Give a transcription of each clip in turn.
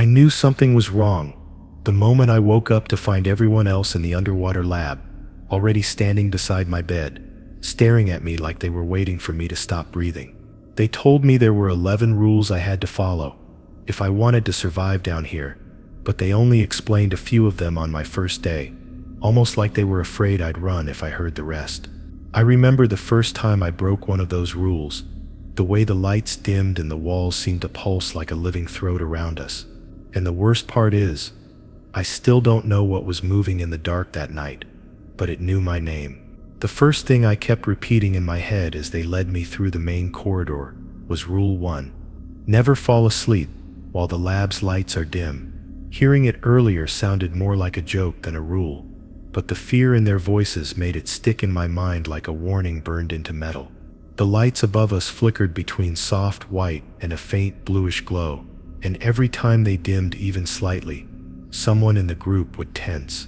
I knew something was wrong the moment I woke up to find everyone else in the underwater lab already standing beside my bed, staring at me like they were waiting for me to stop breathing. They told me there were 11 rules I had to follow if I wanted to survive down here, but they only explained a few of them on my first day, almost like they were afraid I'd run if I heard the rest. I remember the first time I broke one of those rules, the way the lights dimmed and the walls seemed to pulse like a living throat around us. And the worst part is, I still don't know what was moving in the dark that night, but it knew my name. The first thing I kept repeating in my head as they led me through the main corridor was Rule 1. Never fall asleep while the lab's lights are dim. Hearing it earlier sounded more like a joke than a rule, but the fear in their voices made it stick in my mind like a warning burned into metal. The lights above us flickered between soft white and a faint bluish glow, and every time they dimmed even slightly, someone in the group would tense.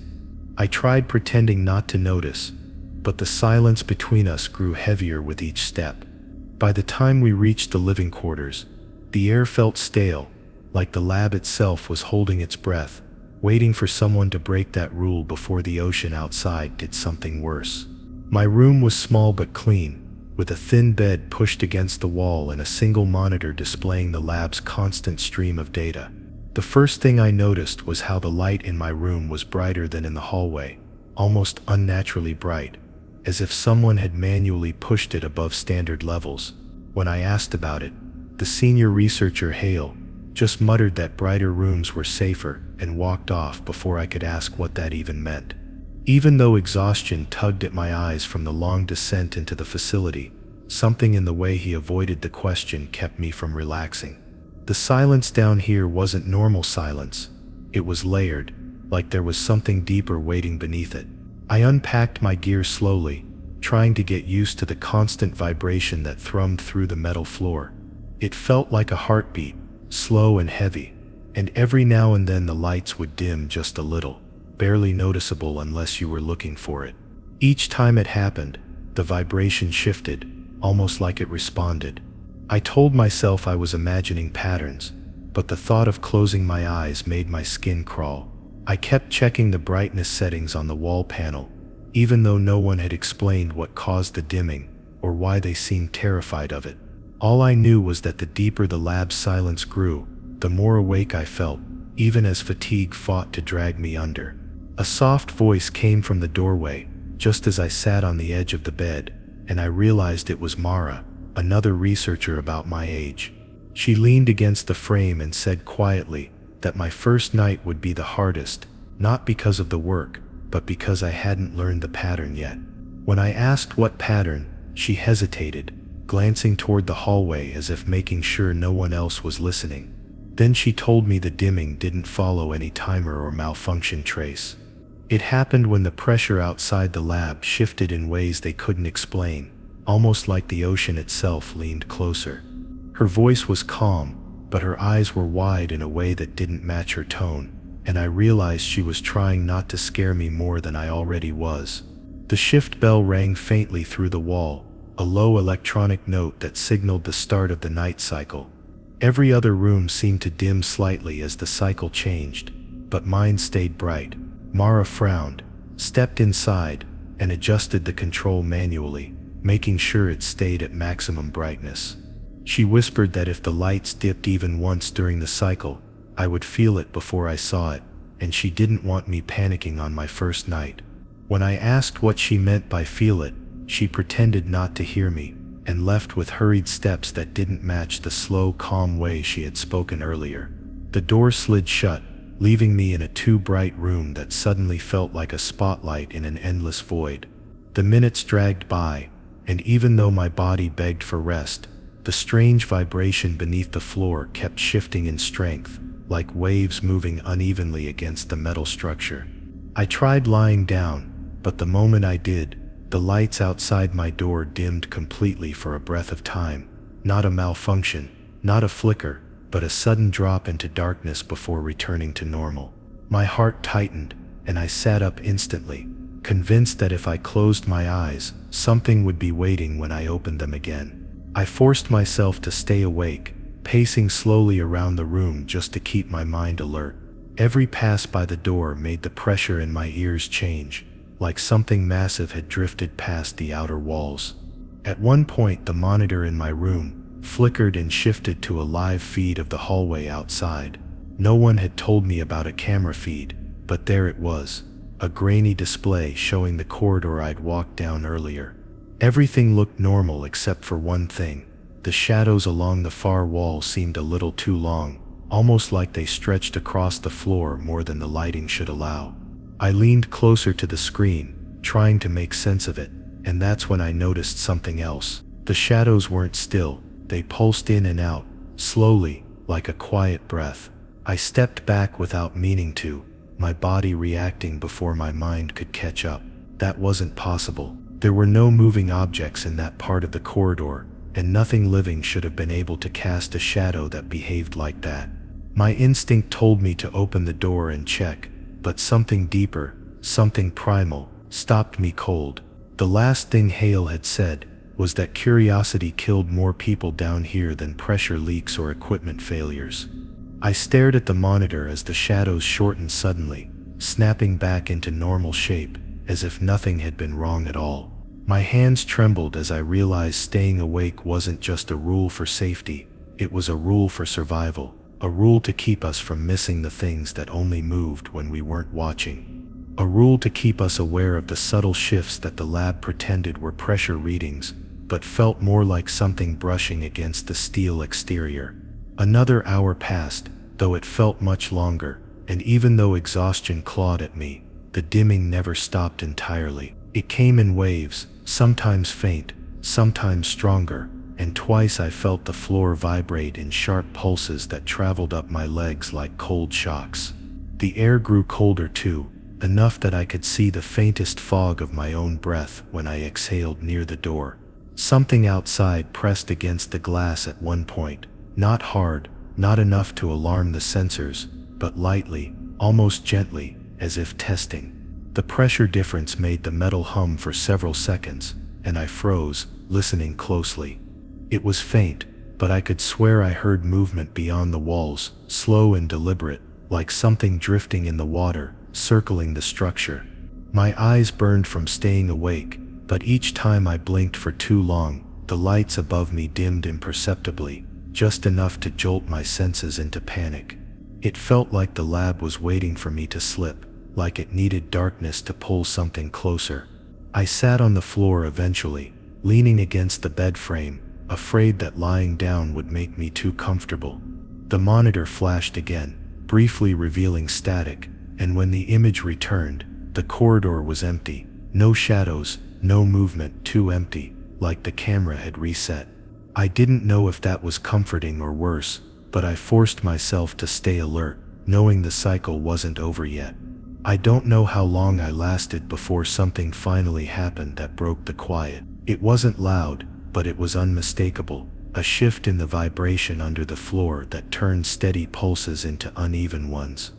I tried pretending not to notice, but the silence between us grew heavier with each step. By the time we reached the living quarters, the air felt stale, like the lab itself was holding its breath, waiting for someone to break that rule before the ocean outside did something worse. My room was small but clean, with a thin bed pushed against the wall and a single monitor displaying the lab's constant stream of data. The first thing I noticed was how the light in my room was brighter than in the hallway, almost unnaturally bright, as if someone had manually pushed it above standard levels. When I asked about it, the senior researcher Hale just muttered that brighter rooms were safer and walked off before I could ask what that even meant. Even though exhaustion tugged at my eyes from the long descent into the facility, something in the way he avoided the question kept me from relaxing. The silence down here wasn't normal silence. It was layered, like there was something deeper waiting beneath it. I unpacked my gear slowly, trying to get used to the constant vibration that thrummed through the metal floor. It felt like a heartbeat, slow and heavy, and every now and then the lights would dim just a little, barely noticeable unless you were looking for it. Each time it happened, the vibration shifted, almost like it responded. I told myself I was imagining patterns, but the thought of closing my eyes made my skin crawl. I kept checking the brightness settings on the wall panel, even though no one had explained what caused the dimming or why they seemed terrified of it. All I knew was that the deeper the lab's silence grew, the more awake I felt, even as fatigue fought to drag me under. A soft voice came from the doorway, just as I sat on the edge of the bed, and I realized it was Mara, another researcher about my age. She leaned against the frame and said quietly that my first night would be the hardest, not because of the work, but because I hadn't learned the pattern yet. When I asked what pattern, she hesitated, glancing toward the hallway as if making sure no one else was listening. Then she told me the dimming didn't follow any timer or malfunction trace. It happened when the pressure outside the lab shifted in ways they couldn't explain, almost like the ocean itself leaned closer. Her voice was calm, but her eyes were wide in a way that didn't match her tone, and I realized she was trying not to scare me more than I already was. The shift bell rang faintly through the wall, a low electronic note that signaled the start of the night cycle. Every other room seemed to dim slightly as the cycle changed, but mine stayed bright. Mara frowned, stepped inside, and adjusted the control manually, making sure it stayed at maximum brightness. She whispered that if the lights dipped even once during the cycle, I would feel it before I saw it, and she didn't want me panicking on my first night. When I asked what she meant by feel it, she pretended not to hear me, and left with hurried steps that didn't match the slow, calm way she had spoken earlier. The door slid shut, leaving me in a too bright room that suddenly felt like a spotlight in an endless void. The minutes dragged by, and even though my body begged for rest, the strange vibration beneath the floor kept shifting in strength, like waves moving unevenly against the metal structure. I tried lying down, but the moment I did, the lights outside my door dimmed completely for a breath of time. Not a malfunction, not a flicker, but a sudden drop into darkness before returning to normal. My heart tightened, and I sat up instantly, convinced that if I closed my eyes, something would be waiting when I opened them again. I forced myself to stay awake, pacing slowly around the room just to keep my mind alert. Every pass by the door made the pressure in my ears change, like something massive had drifted past the outer walls. At one point, the monitor in my room flickered and shifted to a live feed of the hallway outside. No one had told me about a camera feed, but there it was, a grainy display showing the corridor I'd walked down earlier. Everything looked normal except for one thing. The shadows along the far wall seemed a little too long, almost like they stretched across the floor more than the lighting should allow. I leaned closer to the screen, trying to make sense of it, and that's when I noticed something else. The shadows weren't still, they pulsed in and out, slowly, like a quiet breath. I stepped back without meaning to, my body reacting before my mind could catch up. That wasn't possible. There were no moving objects in that part of the corridor, and nothing living should have been able to cast a shadow that behaved like that. My instinct told me to open the door and check, but something deeper, something primal, stopped me cold. The last thing Hale had said was that curiosity killed more people down here than pressure leaks or equipment failures. I stared at the monitor as the shadows shortened suddenly, snapping back into normal shape, as if nothing had been wrong at all. My hands trembled as I realized staying awake wasn't just a rule for safety, it was a rule for survival, a rule to keep us from missing the things that only moved when we weren't watching. A rule to keep us aware of the subtle shifts that the lab pretended were pressure readings, but felt more like something brushing against the steel exterior. Another hour passed, though it felt much longer, and even though exhaustion clawed at me, the dimming never stopped entirely. It came in waves, sometimes faint, sometimes stronger, and twice I felt the floor vibrate in sharp pulses that traveled up my legs like cold shocks. The air grew colder too, enough that I could see the faintest fog of my own breath when I exhaled near the door. Something outside pressed against the glass at one point, not hard, not enough to alarm the sensors, but lightly, almost gently, as if testing. The pressure difference made the metal hum for several seconds, and I froze, listening closely. It was faint, but I could swear I heard movement beyond the walls, slow and deliberate, like something drifting in the water, circling the structure. My eyes burned from staying awake, but each time I blinked for too long, the lights above me dimmed imperceptibly, just enough to jolt my senses into panic. It felt like the lab was waiting for me to slip, like it needed darkness to pull something closer. I sat on the floor eventually, leaning against the bed frame, afraid that lying down would make me too comfortable. The monitor flashed again, briefly revealing static, and when the image returned, the corridor was empty. No shadows, no movement, too empty, like the camera had reset. I didn't know if that was comforting or worse, but I forced myself to stay alert, knowing the cycle wasn't over yet. I don't know how long I lasted before something finally happened that broke the quiet. It wasn't loud, but it was unmistakable, a shift in the vibration under the floor that turned steady pulses into uneven ones.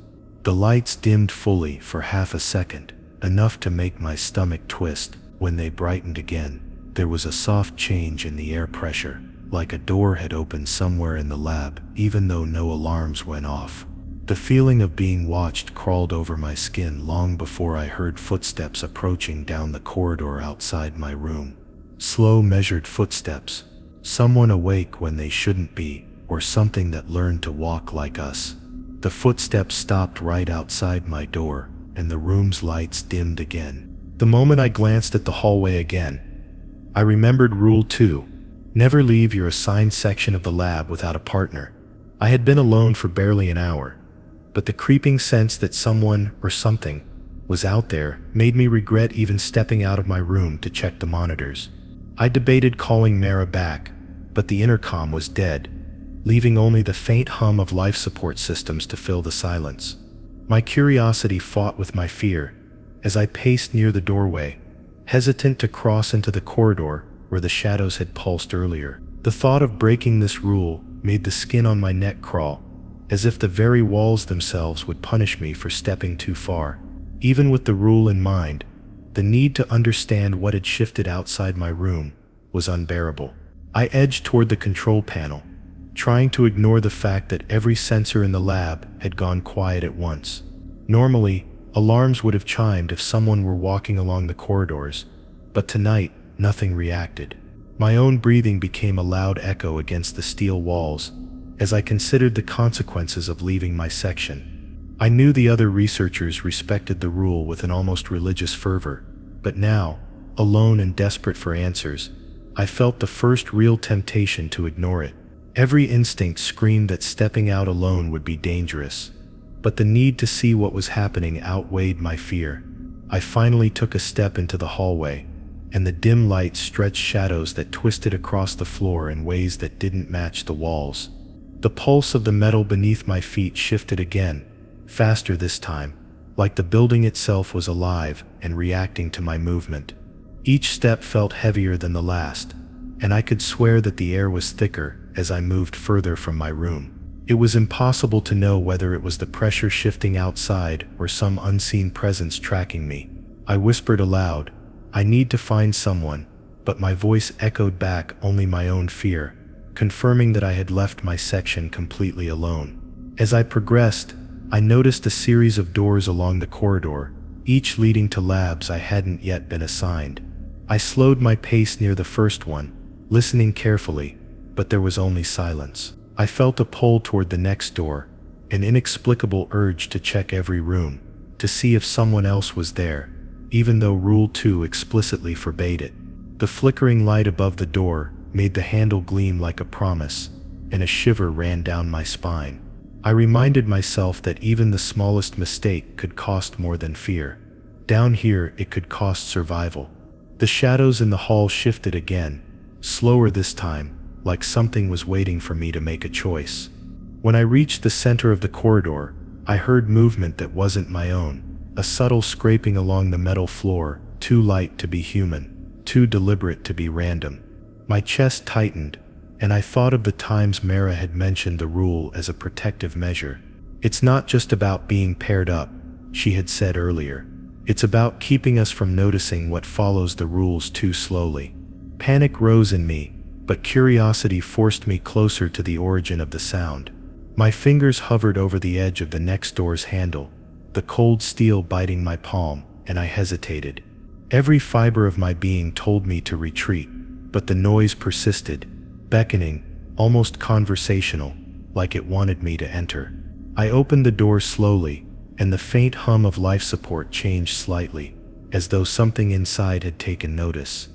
The lights dimmed fully for half a second, enough to make my stomach twist. When they brightened again, there was a soft change in the air pressure, like a door had opened somewhere in the lab, even though no alarms went off. The feeling of being watched crawled over my skin long before I heard footsteps approaching down the corridor outside my room. Slow, measured footsteps. Someone awake when they shouldn't be, or something that learned to walk like us. The footsteps stopped right outside my door, and the room's lights dimmed again. The moment I glanced at the hallway again, I remembered Rule 2. Never leave your assigned section of the lab without a partner. I had been alone for barely an hour, but the creeping sense that someone, or something, was out there made me regret even stepping out of my room to check the monitors. I debated calling Mara back, but the intercom was dead, leaving only the faint hum of life support systems to fill the silence. My curiosity fought with my fear as I paced near the doorway, hesitant to cross into the corridor where the shadows had pulsed earlier. The thought of breaking this rule made the skin on my neck crawl, as if the very walls themselves would punish me for stepping too far. Even with the rule in mind, the need to understand what had shifted outside my room was unbearable. I edged toward the control panel, trying to ignore the fact that every sensor in the lab had gone quiet at once. Normally, alarms would have chimed if someone were walking along the corridors, but tonight, nothing reacted. My own breathing became a loud echo against the steel walls as I considered the consequences of leaving my section. I knew the other researchers respected the rule with an almost religious fervor, but now, alone and desperate for answers, I felt the first real temptation to ignore it. Every instinct screamed that stepping out alone would be dangerous, but the need to see what was happening outweighed my fear. I finally took a step into the hallway, and the dim light stretched shadows that twisted across the floor in ways that didn't match the walls. The pulse of the metal beneath my feet shifted again, faster this time, like the building itself was alive and reacting to my movement. Each step felt heavier than the last, and I could swear that the air was thicker as I moved further from my room. It was impossible to know whether it was the pressure shifting outside or some unseen presence tracking me. I whispered aloud, "I need to find someone," but my voice echoed back only my own fear, confirming that I had left my section completely alone. As I progressed, I noticed a series of doors along the corridor, each leading to labs I hadn't yet been assigned. I slowed my pace near the first one, listening carefully, but there was only silence. I felt a pull toward the next door, an inexplicable urge to check every room, to see if someone else was there, even though Rule 2 explicitly forbade it. The flickering light above the door made the handle gleam like a promise, and a shiver ran down my spine. I reminded myself that even the smallest mistake could cost more than fear. Down here, it could cost survival. The shadows in the hall shifted again, slower this time, like something was waiting for me to make a choice. When I reached the center of the corridor, I heard movement that wasn't my own, a subtle scraping along the metal floor, too light to be human, too deliberate to be random. My chest tightened, and I thought of the times Mara had mentioned the rule as a protective measure. "It's not just about being paired up," she had said earlier. "It's about keeping us from noticing what follows the rules too slowly." Panic rose in me, but curiosity forced me closer to the origin of the sound. My fingers hovered over the edge of the next door's handle, the cold steel biting my palm, and I hesitated. Every fiber of my being told me to retreat, but the noise persisted, beckoning, almost conversational, like it wanted me to enter. I opened the door slowly, and the faint hum of life support changed slightly, as though something inside had taken notice.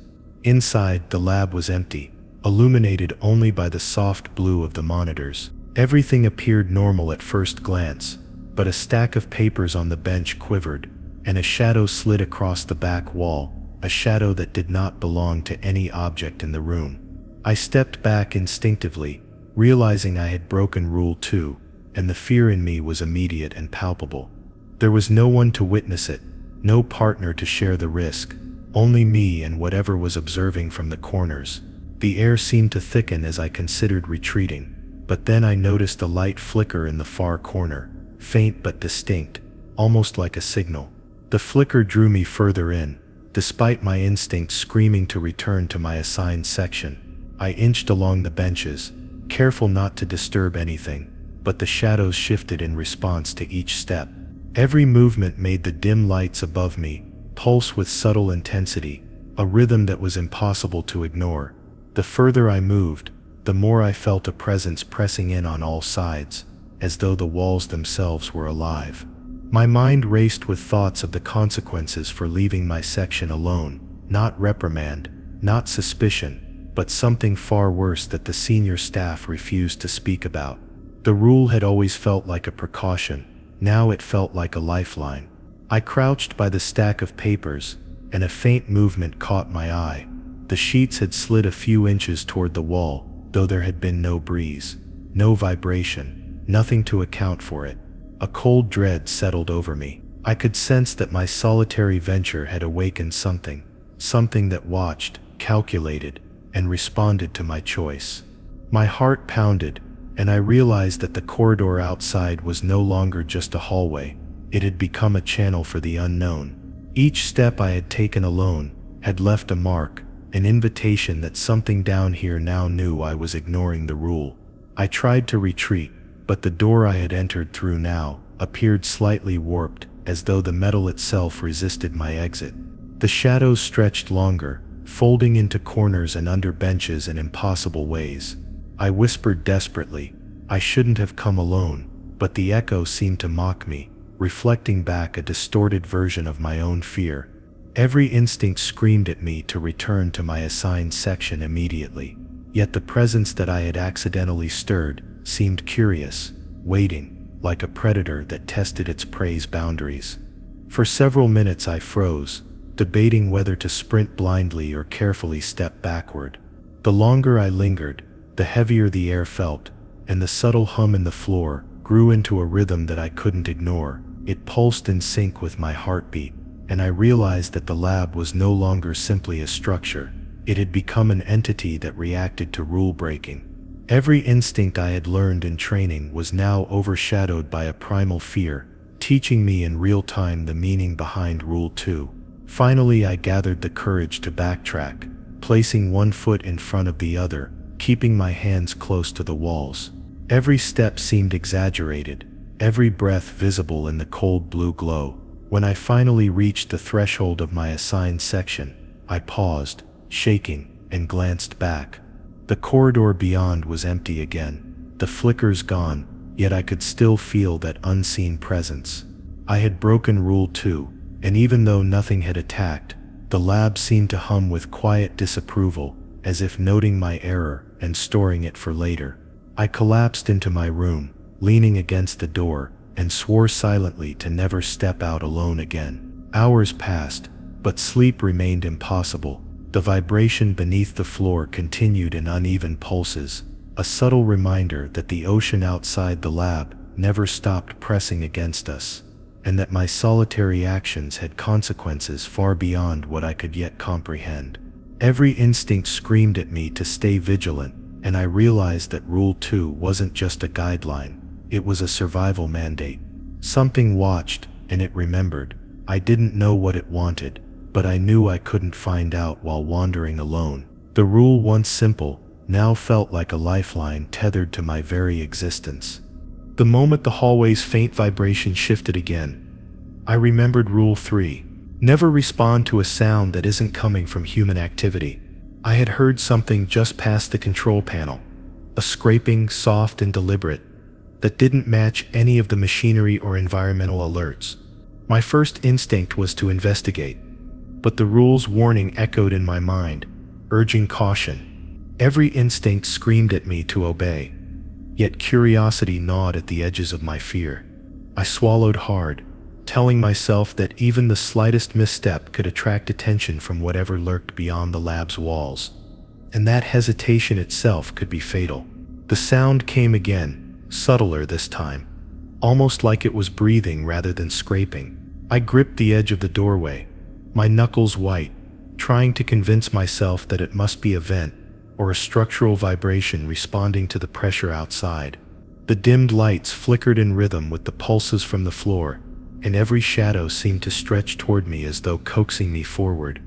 Inside, the lab was empty, illuminated only by the soft blue of the monitors. Everything appeared normal at first glance, but a stack of papers on the bench quivered, and a shadow slid across the back wall, a shadow that did not belong to any object in the room. I stepped back instinctively, realizing I had broken Rule 2, and the fear in me was immediate and palpable. There was no one to witness it, no partner to share the risk, only me and whatever was observing from the corners. The air seemed to thicken as I considered retreating, but then I noticed a light flicker in the far corner, faint but distinct, almost like a signal. The flicker drew me further in, despite my instinct screaming to return to my assigned section. I inched along the benches, careful not to disturb anything, but the shadows shifted in response to each step. Every movement made the dim lights above me pulse with subtle intensity, a rhythm that was impossible to ignore. The further I moved, the more I felt a presence pressing in on all sides, as though the walls themselves were alive. My mind raced with thoughts of the consequences for leaving my section alone, not reprimand, not suspicion, but something far worse that the senior staff refused to speak about. The rule had always felt like a precaution, now it felt like a lifeline. I crouched by the stack of papers, and a faint movement caught my eye. The sheets had slid a few inches toward the wall, though there had been no breeze, no vibration, nothing to account for it. A cold dread settled over me. I could sense that my solitary venture had awakened something that watched, calculated, and responded to my choice. My heart pounded, and I realized that the corridor outside was no longer just a hallway. It had become a channel for the unknown. Each step I had taken alone had left a mark, an invitation that something down here now knew I was ignoring the rule. I tried to retreat, but the door I had entered through now appeared slightly warped, as though the metal itself resisted my exit. The shadows stretched longer, folding into corners and under benches in impossible ways. I whispered desperately, I shouldn't have come alone, but the echo seemed to mock me, reflecting back a distorted version of my own fear. Every instinct screamed at me to return to my assigned section immediately, yet the presence that I had accidentally stirred seemed curious, waiting, like a predator that tested its prey's boundaries. For several minutes I froze, debating whether to sprint blindly or carefully step backward. The longer I lingered, the heavier the air felt, and the subtle hum in the floor grew into a rhythm that I couldn't ignore. It pulsed in sync with my heartbeat, and I realized that the lab was no longer simply a structure. It had become an entity that reacted to rule breaking. Every instinct I had learned in training was now overshadowed by a primal fear, teaching me in real time the meaning behind Rule 2. Finally, I gathered the courage to backtrack, placing one foot in front of the other, keeping my hands close to the walls. Every step seemed exaggerated, every breath visible in the cold blue glow. When I finally reached the threshold of my assigned section, I paused, shaking, and glanced back. The corridor beyond was empty again, the flickers gone, yet I could still feel that unseen presence. I had broken Rule 2, and even though nothing had attacked, the lab seemed to hum with quiet disapproval, as if noting my error and storing it for later. I collapsed into my room, leaning against the door, and swore silently to never step out alone again. Hours passed, but sleep remained impossible. The vibration beneath the floor continued in uneven pulses, a subtle reminder that the ocean outside the lab never stopped pressing against us, and that my solitary actions had consequences far beyond what I could yet comprehend. Every instinct screamed at me to stay vigilant, and I realized that Rule 2 wasn't just a guideline, it was a survival mandate. Something watched, and it remembered. I didn't know what it wanted, but I knew I couldn't find out while wandering alone. The rule, once simple, now felt like a lifeline tethered to my very existence. The moment the hallway's faint vibration shifted again, I remembered Rule 3. Never respond to a sound that isn't coming from human activity. I had heard something just past the control panel, a scraping, soft and deliberate, that didn't match any of the machinery or environmental alerts. My first instinct was to investigate, but the rule's warning echoed in my mind, urging caution. Every instinct screamed at me to obey, yet curiosity gnawed at the edges of my fear. I swallowed hard, telling myself that even the slightest misstep could attract attention from whatever lurked beyond the lab's walls, and that hesitation itself could be fatal. The sound came again, subtler this time, almost like it was breathing rather than scraping. I gripped the edge of the doorway, my knuckles white, trying to convince myself that it must be a vent or a structural vibration responding to the pressure outside. The dimmed lights flickered in rhythm with the pulses from the floor, and every shadow seemed to stretch toward me as though coaxing me forward.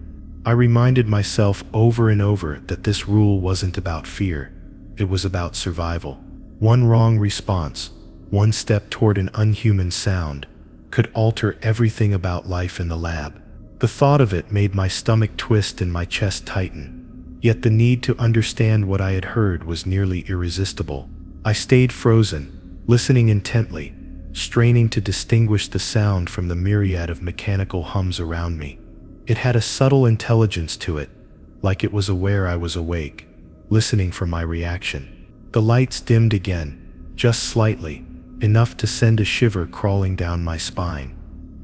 I reminded myself over and over that this rule wasn't about fear, it was about survival. One wrong response, one step toward an unhuman sound, could alter everything about life in the lab. The thought of it made my stomach twist and my chest tighten, yet the need to understand what I had heard was nearly irresistible. I stayed frozen, listening intently, straining to distinguish the sound from the myriad of mechanical hums around me. It had a subtle intelligence to it, like it was aware I was awake, listening for my reaction. The lights dimmed again, just slightly, enough to send a shiver crawling down my spine.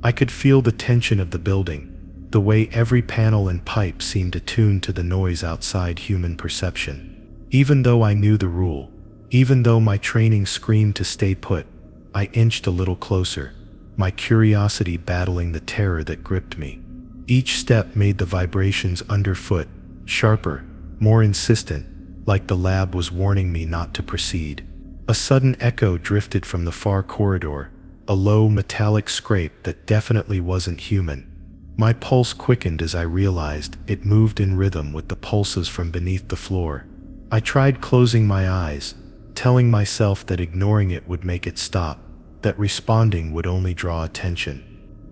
I could feel the tension of the building, the way every panel and pipe seemed attuned to the noise outside human perception. Even though I knew the rule, even though my training screamed to stay put, I inched a little closer, my curiosity battling the terror that gripped me. Each step made the vibrations underfoot sharper, more insistent, like the lab was warning me not to proceed. A sudden echo drifted from the far corridor, a low metallic scrape that definitely wasn't human. My pulse quickened as I realized it moved in rhythm with the pulses from beneath the floor. I tried closing my eyes, telling myself that ignoring it would make it stop, that responding would only draw attention.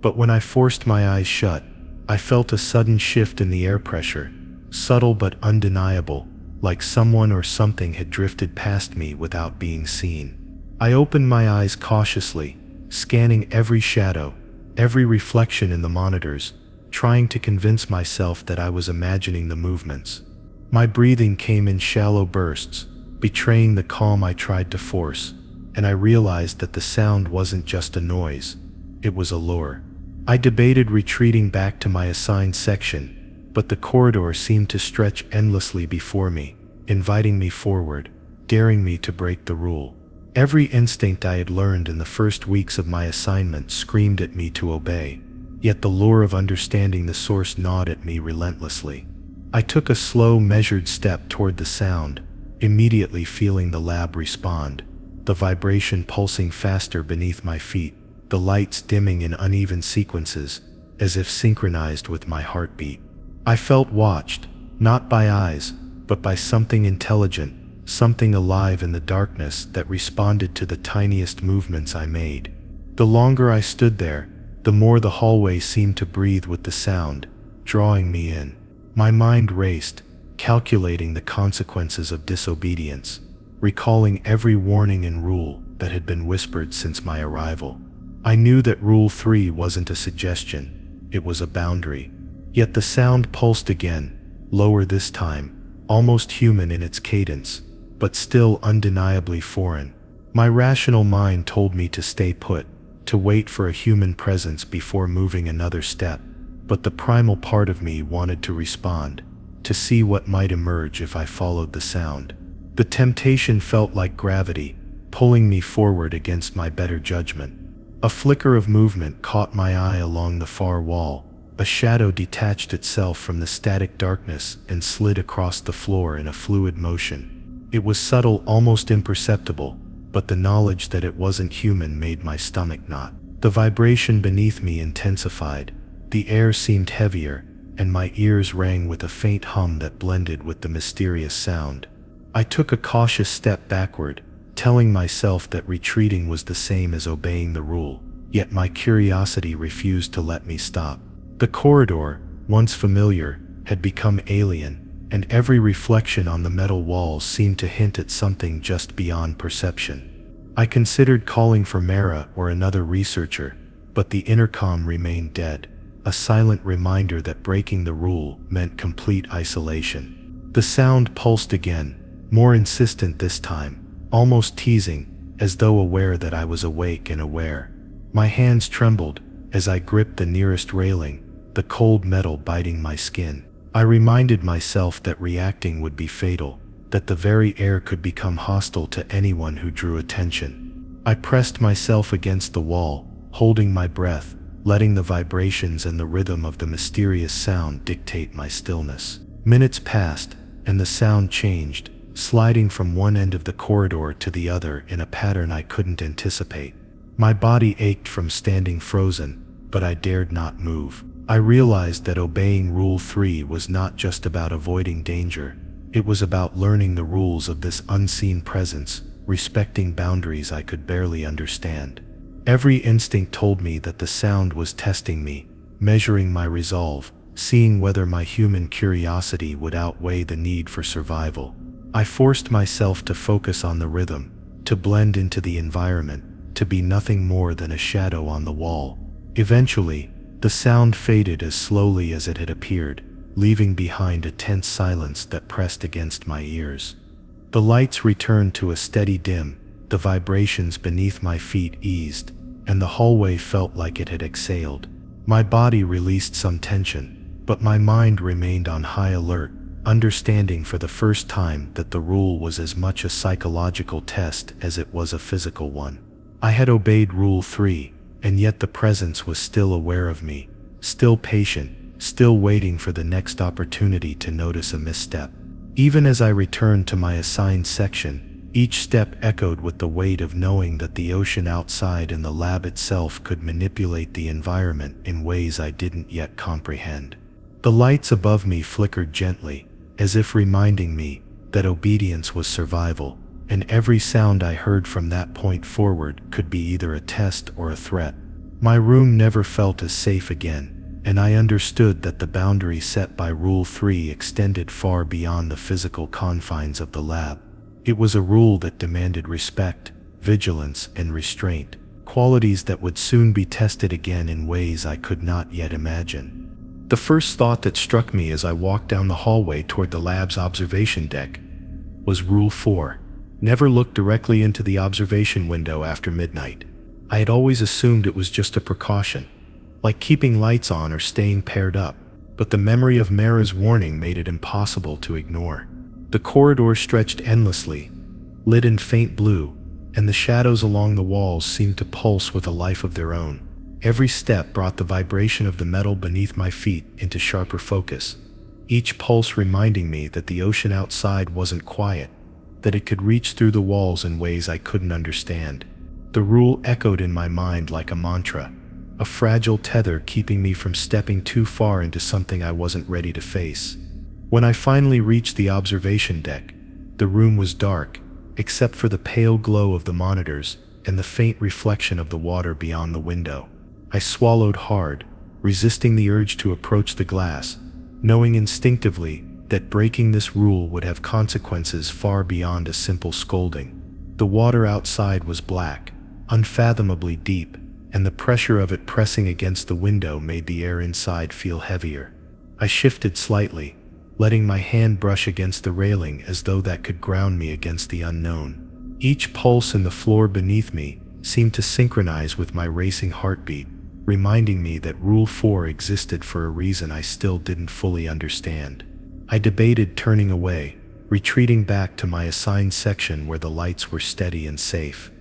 But when I forced my eyes shut, I felt a sudden shift in the air pressure, subtle but undeniable, like someone or something had drifted past me without being seen. I opened my eyes cautiously, scanning every shadow, every reflection in the monitors, trying to convince myself that I was imagining the movements. My breathing came in shallow bursts, betraying the calm I tried to force, and I realized that the sound wasn't just a noise, it was a lure. I debated retreating back to my assigned section, but the corridor seemed to stretch endlessly before me, inviting me forward, daring me to break the rule. Every instinct I had learned in the first weeks of my assignment screamed at me to obey, yet the lure of understanding the source gnawed at me relentlessly. I took a slow, measured step toward the sound, immediately feeling the lab respond, the vibration pulsing faster beneath my feet, the lights dimming in uneven sequences, as if synchronized with my heartbeat. I felt watched, not by eyes, but by something intelligent, something alive in the darkness that responded to the tiniest movements I made. The longer I stood there, the more the hallway seemed to breathe with the sound, drawing me in. My mind raced, calculating the consequences of disobedience, recalling every warning and rule that had been whispered since my arrival. I knew that Rule 3 wasn't a suggestion, it was a boundary. Yet the sound pulsed again, lower this time, almost human in its cadence, but still undeniably foreign. My rational mind told me to stay put, to wait for a human presence before moving another step, but the primal part of me wanted to respond, to see what might emerge if I followed the sound. The temptation felt like gravity, pulling me forward against my better judgment. A flicker of movement caught my eye along the far wall. A shadow detached itself from the static darkness and slid across the floor in a fluid motion. It was subtle, almost imperceptible, but the knowledge that it wasn't human made my stomach knot. The vibration beneath me intensified, the air seemed heavier, and my ears rang with a faint hum that blended with the mysterious sound. I took a cautious step backward, telling myself that retreating was the same as obeying the rule, yet my curiosity refused to let me stop. The corridor, once familiar, had become alien, and every reflection on the metal walls seemed to hint at something just beyond perception. I considered calling for Mara or another researcher, but the intercom remained dead, a silent reminder that breaking the rule meant complete isolation. The sound pulsed again, more insistent this time, almost teasing, as though aware that I was awake and aware. My hands trembled as I gripped the nearest railing, the cold metal biting my skin. I reminded myself that reacting would be fatal, that the very air could become hostile to anyone who drew attention. I pressed myself against the wall, holding my breath, letting the vibrations and the rhythm of the mysterious sound dictate my stillness. Minutes passed, and the sound changed, sliding from one end of the corridor to the other in a pattern I couldn't anticipate. My body ached from standing frozen, but I dared not move. I realized that obeying Rule 3 was not just about avoiding danger, it was about learning the rules of this unseen presence, respecting boundaries I could barely understand. Every instinct told me that the sound was testing me, measuring my resolve, seeing whether my human curiosity would outweigh the need for survival. I forced myself to focus on the rhythm, to blend into the environment, to be nothing more than a shadow on the wall. Eventually, the sound faded as slowly as it had appeared, leaving behind a tense silence that pressed against my ears. The lights returned to a steady dim, the vibrations beneath my feet eased, and the hallway felt like it had exhaled. My body released some tension, but my mind remained on high alert, understanding for the first time that the rule was as much a psychological test as it was a physical one. I had obeyed Rule 3, and yet the presence was still aware of me, still patient, still waiting for the next opportunity to notice a misstep. Even as I returned to my assigned section, each step echoed with the weight of knowing that the ocean outside and the lab itself could manipulate the environment in ways I didn't yet comprehend. The lights above me flickered gently, as if reminding me that obedience was survival, and every sound I heard from that point forward could be either a test or a threat. My room never felt as safe again, and I understood that the boundary set by Rule 3 extended far beyond the physical confines of the lab. It was a rule that demanded respect, vigilance, and restraint, qualities that would soon be tested again in ways I could not yet imagine. The first thought that struck me as I walked down the hallway toward the lab's observation deck was Rule 4. Never look directly into the observation window after midnight. I had always assumed it was just a precaution, like keeping lights on or staying paired up, but the memory of Mara's warning made it impossible to ignore. The corridor stretched endlessly, lit in faint blue, and the shadows along the walls seemed to pulse with a life of their own. Every step brought the vibration of the metal beneath my feet into sharper focus, each pulse reminding me that the ocean outside wasn't quiet, that it could reach through the walls in ways I couldn't understand. The rule echoed in my mind like a mantra, a fragile tether keeping me from stepping too far into something I wasn't ready to face. When I finally reached the observation deck, the room was dark, except for the pale glow of the monitors and the faint reflection of the water beyond the window. I swallowed hard, resisting the urge to approach the glass, knowing instinctively that breaking this rule would have consequences far beyond a simple scolding. The water outside was black, unfathomably deep, and the pressure of it pressing against the window made the air inside feel heavier. I shifted slightly, letting my hand brush against the railing as though that could ground me against the unknown. Each pulse in the floor beneath me seemed to synchronize with my racing heartbeat, reminding me that Rule 4 existed for a reason I still didn't fully understand. I debated turning away, retreating back to my assigned section where the lights were steady and safe.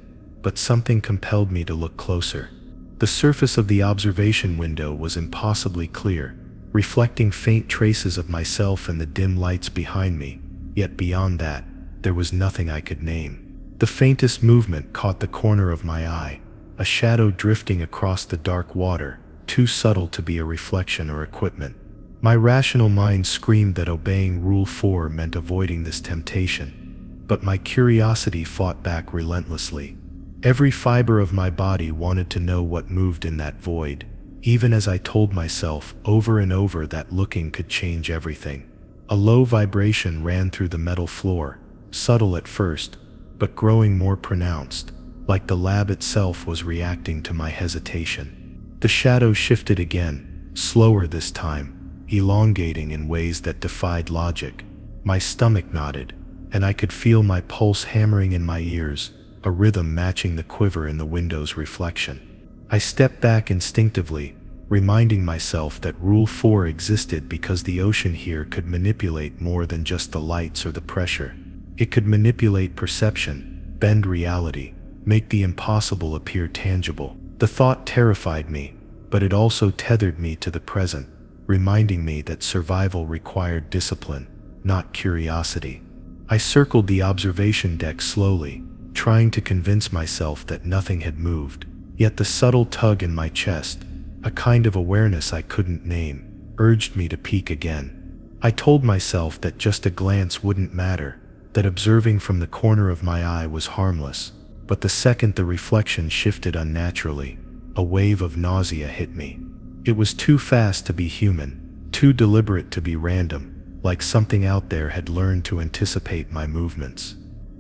But something compelled me to look closer. The surface of the observation window was impossibly clear, reflecting faint traces of myself in the dim lights behind me, yet beyond that, there was nothing I could name. The faintest movement caught the corner of my eye, a shadow drifting across the dark water, too subtle to be a reflection or equipment. My rational mind screamed that obeying Rule 4 meant avoiding this temptation, but my curiosity fought back relentlessly. Every fiber of my body wanted to know what moved in that void, even as I told myself over and over that looking could change everything. A low vibration ran through the metal floor, subtle at first, but growing more pronounced, like the lab itself was reacting to my hesitation. The shadow shifted again, slower this time, elongating in ways that defied logic. My stomach knotted, and I could feel my pulse hammering in my ears, a rhythm matching the quiver in the window's reflection. I stepped back instinctively, reminding myself that Rule 4 existed because the ocean here could manipulate more than just the lights or the pressure. It could manipulate perception, bend reality, make the impossible appear tangible. The thought terrified me, but it also tethered me to the present, reminding me that survival required discipline, not curiosity. I circled the observation deck slowly, trying to convince myself that nothing had moved, yet the subtle tug in my chest, a kind of awareness I couldn't name, urged me to peek again. I told myself that just a glance wouldn't matter, that observing from the corner of my eye was harmless, but the second the reflection shifted unnaturally, a wave of nausea hit me. It was too fast to be human, too deliberate to be random, like something out there had learned to anticipate my movements.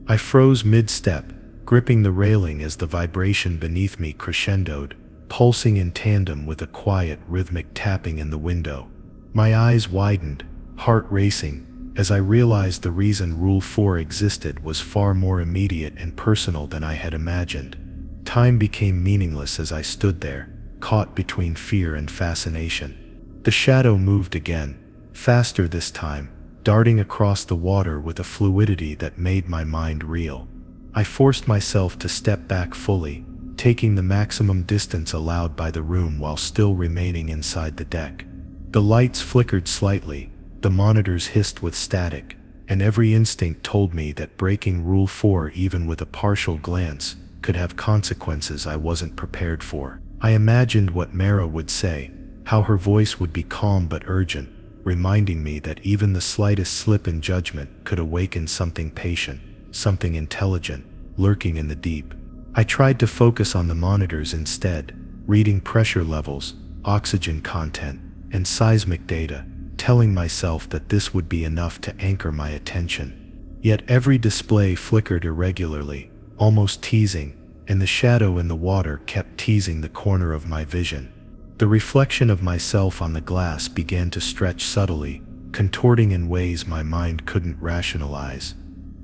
I froze mid-step, gripping the railing as the vibration beneath me crescendoed, pulsing in tandem with a quiet, rhythmic tapping in the window. My eyes widened, heart racing, as I realized the reason Rule 4 existed was far more immediate and personal than I had imagined. Time became meaningless as I stood there, caught between fear and fascination. The shadow moved again, faster this time, darting across the water with a fluidity that made my mind reel. I forced myself to step back fully, taking the maximum distance allowed by the room while still remaining inside the deck. The lights flickered slightly, the monitors hissed with static, and every instinct told me that breaking Rule 4 even with a partial glance could have consequences I wasn't prepared for. I imagined what Mara would say, how her voice would be calm but urgent, reminding me that even the slightest slip in judgment could awaken something patient, something intelligent, lurking in the deep. I tried to focus on the monitors instead, reading pressure levels, oxygen content, and seismic data, telling myself that this would be enough to anchor my attention. Yet every display flickered irregularly, almost teasing, and the shadow in the water kept teasing the corner of my vision. The reflection of myself on the glass began to stretch subtly, contorting in ways my mind couldn't rationalize.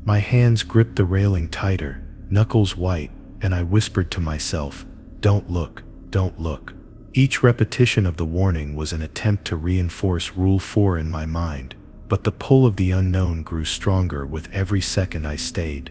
My hands gripped the railing tighter, knuckles white, and I whispered to myself, "Don't look, don't look." Each repetition of the warning was an attempt to reinforce Rule 4 in my mind, but the pull of the unknown grew stronger with every second I stayed.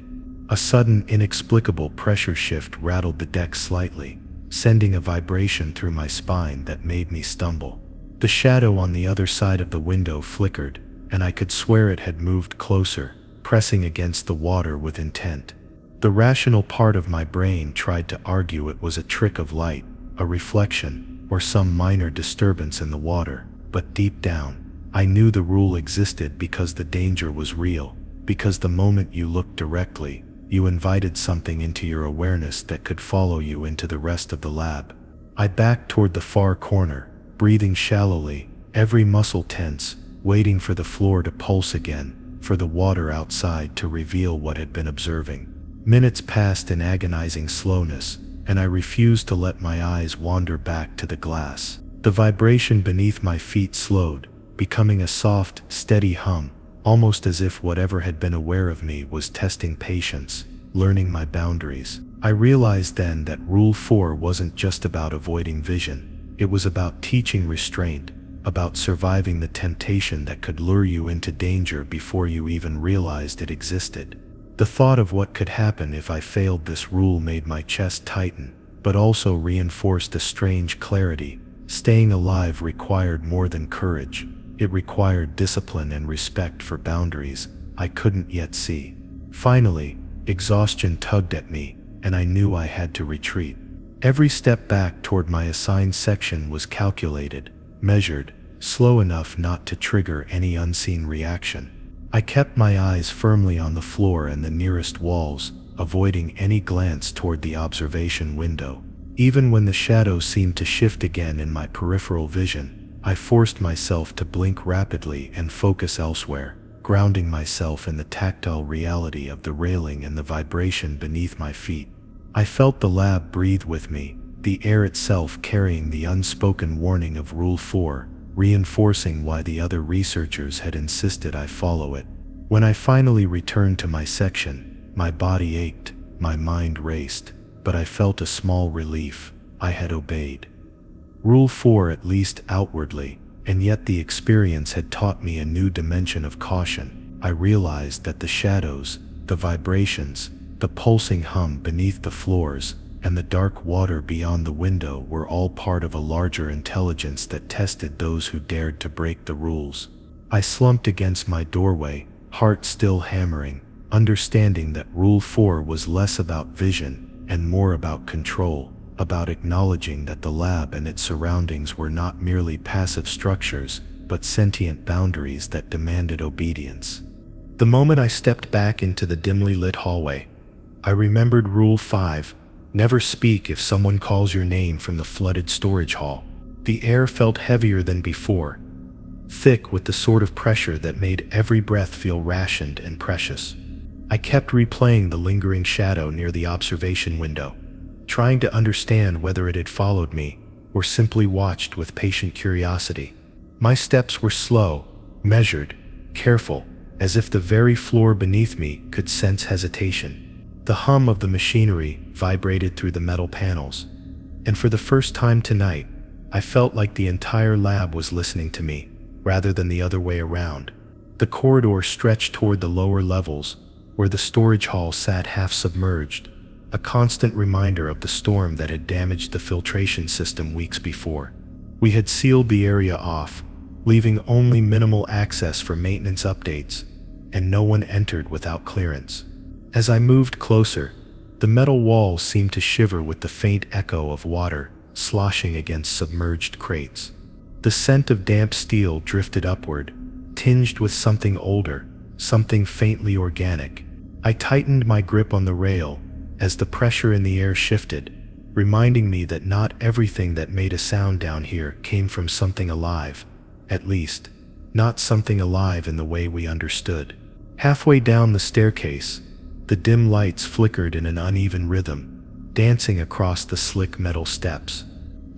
A sudden, inexplicable pressure shift rattled the deck slightly, sending a vibration through my spine that made me stumble. The shadow on the other side of the window flickered, and I could swear it had moved closer, pressing against the water with intent. The rational part of my brain tried to argue it was a trick of light, a reflection, or some minor disturbance in the water, but deep down, I knew the rule existed because the danger was real, because the moment you looked directly, you invited something into your awareness that could follow you into the rest of the lab. I backed toward the far corner, breathing shallowly, every muscle tense, waiting for the floor to pulse again, for the water outside to reveal what had been observing. Minutes passed in agonizing slowness, and I refused to let my eyes wander back to the glass. The vibration beneath my feet slowed, becoming a soft, steady hum, almost as if whatever had been aware of me was testing patience, learning my boundaries. I realized then that Rule 4 wasn't just about avoiding vision. It was about teaching restraint, about surviving the temptation that could lure you into danger before you even realized it existed. The thought of what could happen if I failed this rule made my chest tighten, but also reinforced a strange clarity. Staying alive required more than courage. It required discipline and respect for boundaries I couldn't yet see. Finally, exhaustion tugged at me, and I knew I had to retreat. Every step back toward my assigned section was calculated, measured, slow enough not to trigger any unseen reaction. I kept my eyes firmly on the floor and the nearest walls, avoiding any glance toward the observation window. Even when the shadows seemed to shift again in my peripheral vision, I forced myself to blink rapidly and focus elsewhere, grounding myself in the tactile reality of the railing and the vibration beneath my feet. I felt the lab breathe with me, the air itself carrying the unspoken warning of Rule 4, reinforcing why the other researchers had insisted I follow it. When I finally returned to my section, my body ached, my mind raced, but I felt a small relief. I had obeyed Rule 4, at least outwardly, and yet the experience had taught me a new dimension of caution. I realized that the shadows, the vibrations, the pulsing hum beneath the floors, and the dark water beyond the window were all part of a larger intelligence that tested those who dared to break the rules. I slumped against my doorway, heart still hammering, understanding that Rule 4 was less about vision and more about control, about acknowledging that the lab and its surroundings were not merely passive structures, but sentient boundaries that demanded obedience. The moment I stepped back into the dimly lit hallway, I remembered Rule 5. Never speak if someone calls your name from the flooded storage hall. The air felt heavier than before, thick with the sort of pressure that made every breath feel rationed and precious. I kept replaying the lingering shadow near the observation window, trying to understand whether it had followed me or simply watched with patient curiosity. My steps were slow, measured, careful, as if the very floor beneath me could sense hesitation. The hum of the machinery vibrated through the metal panels, and for the first time tonight, I felt like the entire lab was listening to me, rather than the other way around. The corridor stretched toward the lower levels, where the storage hall sat half submerged, a constant reminder of the storm that had damaged the filtration system weeks before. We had sealed the area off, leaving only minimal access for maintenance updates, and no one entered without clearance. As I moved closer, the metal walls seemed to shiver with the faint echo of water sloshing against submerged crates. The scent of damp steel drifted upward, tinged with something older, something faintly organic, I tightened my grip on the rail as the pressure in the air shifted, reminding me that not everything that made a sound down here came from something alive, at least, not something alive in the way we understood. Halfway down the staircase, the dim lights flickered in an uneven rhythm, dancing across the slick metal steps.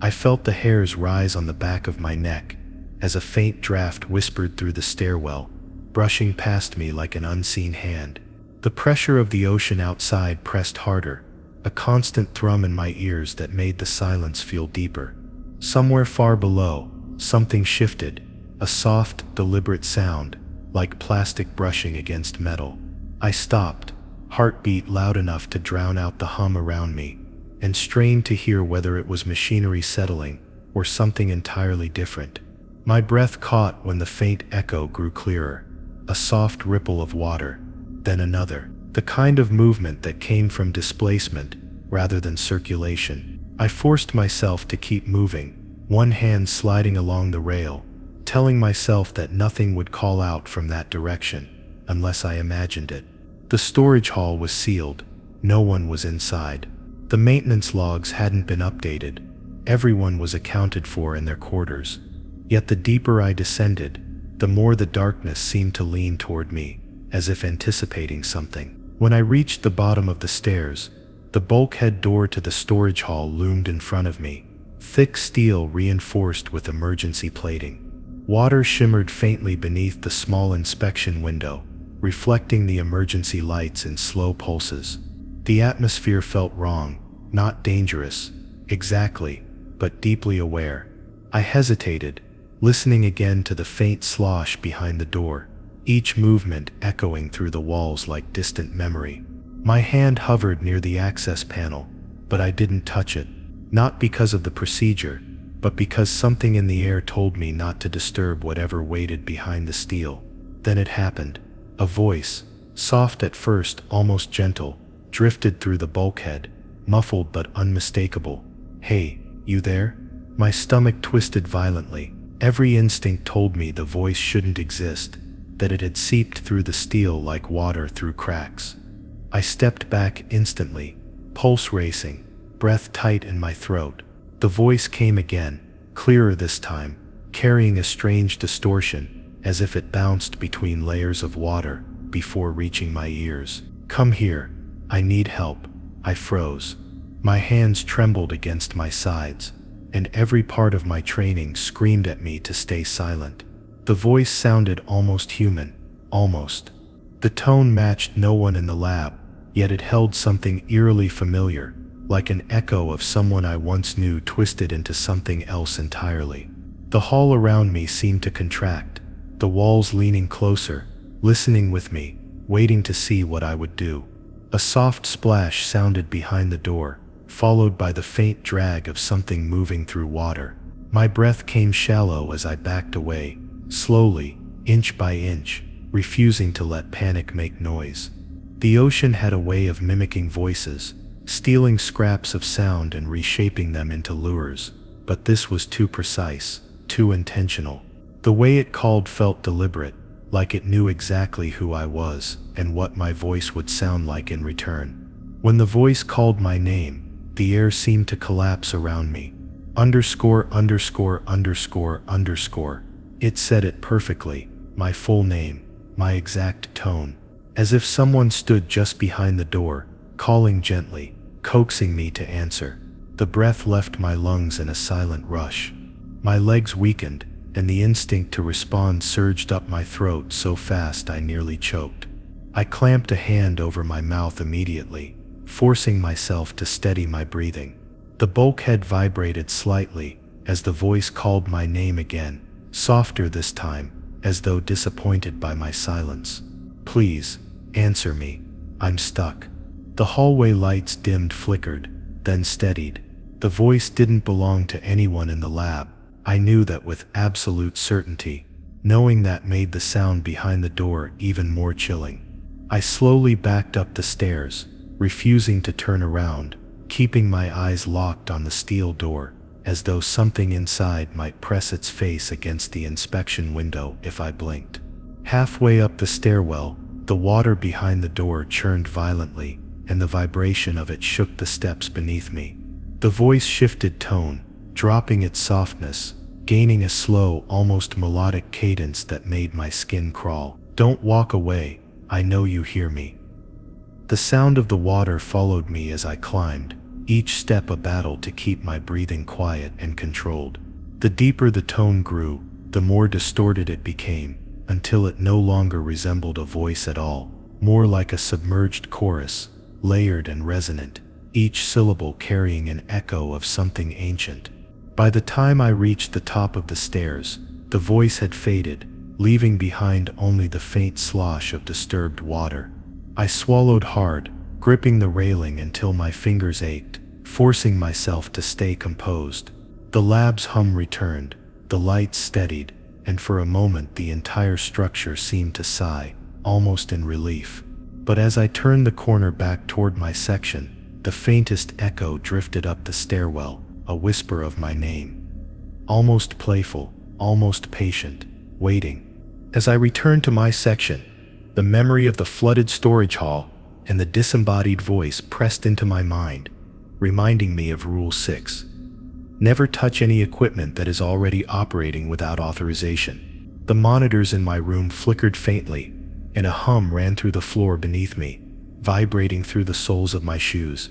I felt the hairs rise on the back of my neck as a faint draft whispered through the stairwell, brushing past me like an unseen hand. The pressure of the ocean outside pressed harder, a constant thrum in my ears that made the silence feel deeper. Somewhere far below, something shifted, a soft, deliberate sound, like plastic brushing against metal. I stopped, heartbeat loud enough to drown out the hum around me, and strained to hear whether it was machinery settling or something entirely different. My breath caught when the faint echo grew clearer, a soft ripple of water, then another, the kind of movement that came from displacement rather than circulation. I forced myself to keep moving, one hand sliding along the rail, telling myself that nothing would call out from that direction unless I imagined it. The storage hall was sealed. No one was inside. The maintenance logs hadn't been updated. Everyone was accounted for in their quarters. Yet the deeper I descended, the more the darkness seemed to lean toward me, as if anticipating something. When I reached the bottom of the stairs, the bulkhead door to the storage hall loomed in front of me, thick steel reinforced with emergency plating. Water shimmered faintly beneath the small inspection window, reflecting the emergency lights in slow pulses. The atmosphere felt wrong, not dangerous, exactly, but deeply aware. I hesitated, listening again to the faint slosh behind the door, each movement echoing through the walls like distant memory. My hand hovered near the access panel, but I didn't touch it, not because of the procedure, but because something in the air told me not to disturb whatever waited behind the steel. Then it happened. A voice, soft at first, almost gentle, drifted through the bulkhead, muffled but unmistakable. "Hey, you there?" My stomach twisted violently. Every instinct told me the voice shouldn't exist, that it had seeped through the steel like water through cracks. I stepped back instantly, pulse racing, breath tight in my throat. The voice came again, clearer this time, carrying a strange distortion, as if it bounced between layers of water before reaching my ears. "Come here. I need help." I froze. My hands trembled against my sides, and every part of my training screamed at me to stay silent. The voice sounded almost human, almost. The tone matched no one in the lab, yet it held something eerily familiar, like an echo of someone I once knew twisted into something else entirely. The hall around me seemed to contract, the walls leaning closer, listening with me, waiting to see what I would do. A soft splash sounded behind the door, followed by the faint drag of something moving through water. My breath came shallow as I backed away, slowly, inch by inch, refusing to let panic make noise. The ocean had a way of mimicking voices, stealing scraps of sound and reshaping them into lures, but this was too precise, too intentional. The way it called felt deliberate, like it knew exactly who I was and what my voice would sound like in return. When the voice called my name, the air seemed to collapse around me. Underscore, underscore, underscore, underscore. It said it perfectly, my full name, my exact tone, as if someone stood just behind the door, calling gently, coaxing me to answer. The breath left my lungs in a silent rush. My legs weakened, and the instinct to respond surged up my throat so fast I nearly choked. I clamped a hand over my mouth immediately, forcing myself to steady my breathing. The bulkhead vibrated slightly as the voice called my name again, softer this time, as though disappointed by my silence. "Please, answer me. I'm stuck." The hallway lights dimmed, flickered, then steadied. The voice didn't belong to anyone in the lab. I knew that with absolute certainty. Knowing that made the sound behind the door even more chilling. I slowly backed up the stairs, refusing to turn around, keeping my eyes locked on the steel door, as though something inside might press its face against the inspection window if I blinked. Halfway up the stairwell, The water behind the door churned violently, and the vibration of it shook the steps beneath me. The voice shifted tone, dropping its softness, gaining a slow, almost melodic cadence that made my skin crawl. "Don't walk away, I know you hear me." The sound of the water followed me as I climbed, each step a battle to keep my breathing quiet and controlled. The deeper the tone grew, the more distorted it became, until it no longer resembled a voice at all, more like a submerged chorus, layered and resonant, each syllable carrying an echo of something ancient. By the time I reached the top of the stairs, the voice had faded, leaving behind only the faint slosh of disturbed water. I swallowed hard, gripping the railing until my fingers ached, forcing myself to stay composed. The lab's hum returned, the lights steadied, and for a moment the entire structure seemed to sigh, almost in relief. But as I turned the corner back toward my section, the faintest echo drifted up the stairwell, a whisper of my name. Almost playful, almost patient, waiting. As I returned to my section, the memory of the flooded storage hall and the disembodied voice pressed into my mind, reminding me of Rule 6. Never touch any equipment that is already operating without authorization. The monitors in my room flickered faintly, and a hum ran through the floor beneath me, vibrating through the soles of my shoes.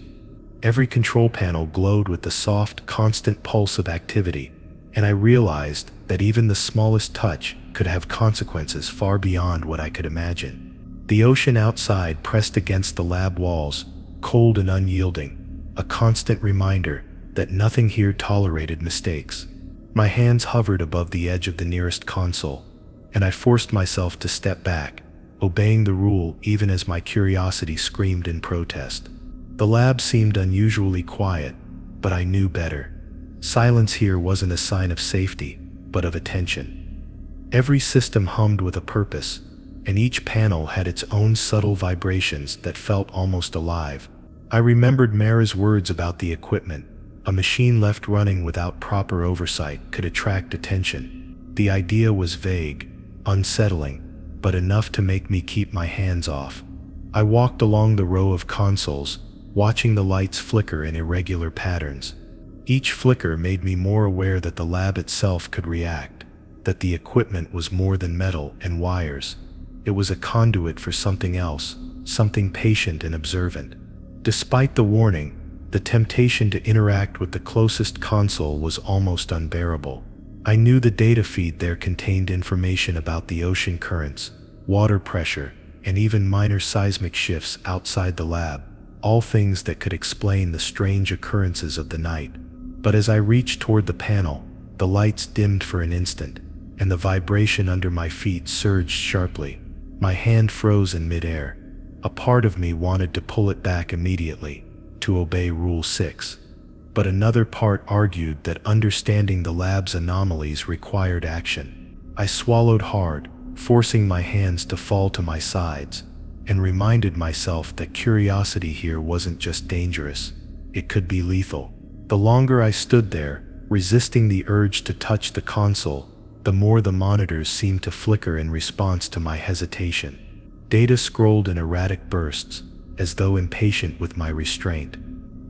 Every control panel glowed with the soft, constant pulse of activity, and I realized that even the smallest touch could have consequences far beyond what I could imagine. The ocean outside pressed against the lab walls, cold and unyielding, a constant reminder that nothing here tolerated mistakes. My hands hovered above the edge of the nearest console, and I forced myself to step back, obeying the rule even as my curiosity screamed in protest. The lab seemed unusually quiet, but I knew better. Silence here wasn't a sign of safety, but of attention. Every system hummed with a purpose, and each panel had its own subtle vibrations that felt almost alive. I remembered Mara's words about the equipment. A machine left running without proper oversight could attract attention. The idea was vague, unsettling, but enough to make me keep my hands off. I walked along the row of consoles, watching the lights flicker in irregular patterns. Each flicker made me more aware that the lab itself could react, that the equipment was more than metal and wires. It was a conduit for something else, something patient and observant. Despite the warning, the temptation to interact with the closest console was almost unbearable. I knew the data feed there contained information about the ocean currents, water pressure, and even minor seismic shifts outside the lab, all things that could explain the strange occurrences of the night. But as I reached toward the panel, the lights dimmed for an instant, and the vibration under my feet surged sharply. My hand froze in midair. A part of me wanted to pull it back immediately, to obey Rule 6. But another part argued that understanding the lab's anomalies required action. I swallowed hard, forcing my hands to fall to my sides, and reminded myself that curiosity here wasn't just dangerous, it could be lethal. The longer I stood there, resisting the urge to touch the console, the more the monitors seemed to flicker in response to my hesitation. Data scrolled in erratic bursts, as though impatient with my restraint.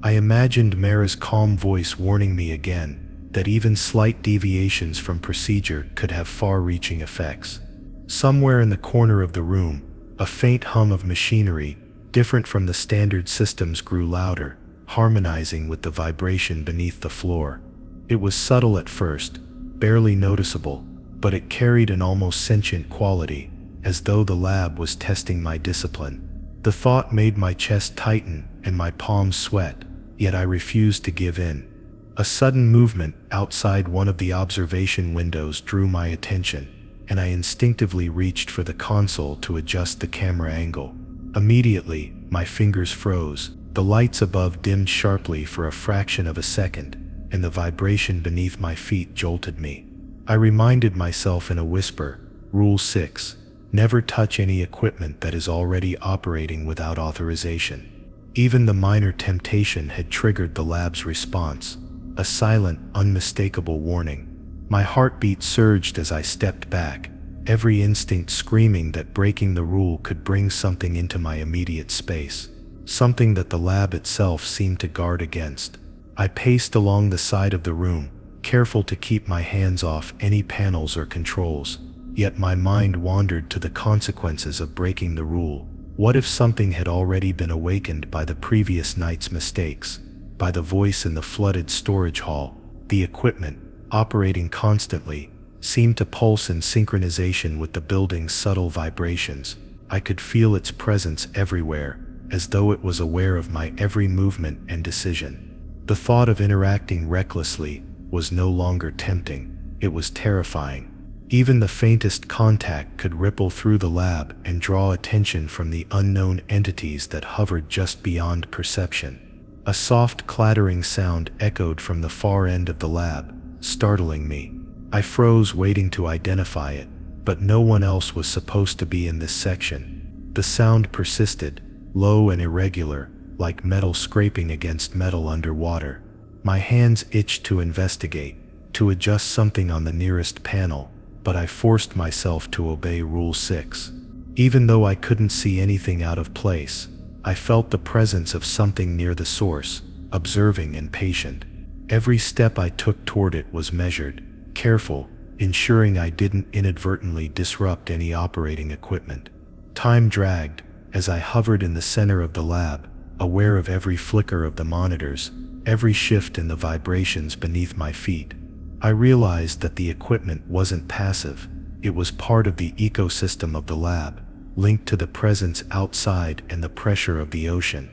I imagined Mara's calm voice warning me again that even slight deviations from procedure could have far-reaching effects. Somewhere in the corner of the room, a faint hum of machinery, different from the standard systems, grew louder, harmonizing with the vibration beneath the floor. It was subtle at first, barely noticeable, but it carried an almost sentient quality, as though the lab was testing my discipline. The thought made my chest tighten and my palms sweat, yet I refused to give in. A sudden movement outside one of the observation windows drew my attention, and I instinctively reached for the console to adjust the camera angle. Immediately, my fingers froze. The lights above dimmed sharply for a fraction of a second, and the vibration beneath my feet jolted me. I reminded myself in a whisper, Rule 6, never touch any equipment that is already operating without authorization. Even the minor temptation had triggered the lab's response, a silent, unmistakable warning. My heartbeat surged as I stepped back, every instinct screaming that breaking the rule could bring something into my immediate space, something that the lab itself seemed to guard against. I paced along the side of the room, careful to keep my hands off any panels or controls, yet my mind wandered to the consequences of breaking the rule. What if something had already been awakened by the previous night's mistakes, by the voice in the flooded storage hall? The equipment, operating constantly, seemed to pulse in synchronization with the building's subtle vibrations. I could feel its presence everywhere, as though it was aware of my every movement and decision. The thought of interacting recklessly was no longer tempting, it was terrifying. Even the faintest contact could ripple through the lab and draw attention from the unknown entities that hovered just beyond perception. A soft clattering sound echoed from the far end of the lab, startling me. I froze, waiting to identify it, but no one else was supposed to be in this section. The sound persisted, low and irregular, like metal scraping against metal underwater. My hands itched to investigate, to adjust something on the nearest panel, but I forced myself to obey Rule 6. Even though I couldn't see anything out of place, I felt the presence of something near the source, observing and patient. Every step I took toward it was measured, careful, ensuring I didn't inadvertently disrupt any operating equipment. Time dragged, as I hovered in the center of the lab, aware of every flicker of the monitors, every shift in the vibrations beneath my feet. I realized that the equipment wasn't passive, it was part of the ecosystem of the lab, linked to the presence outside and the pressure of the ocean.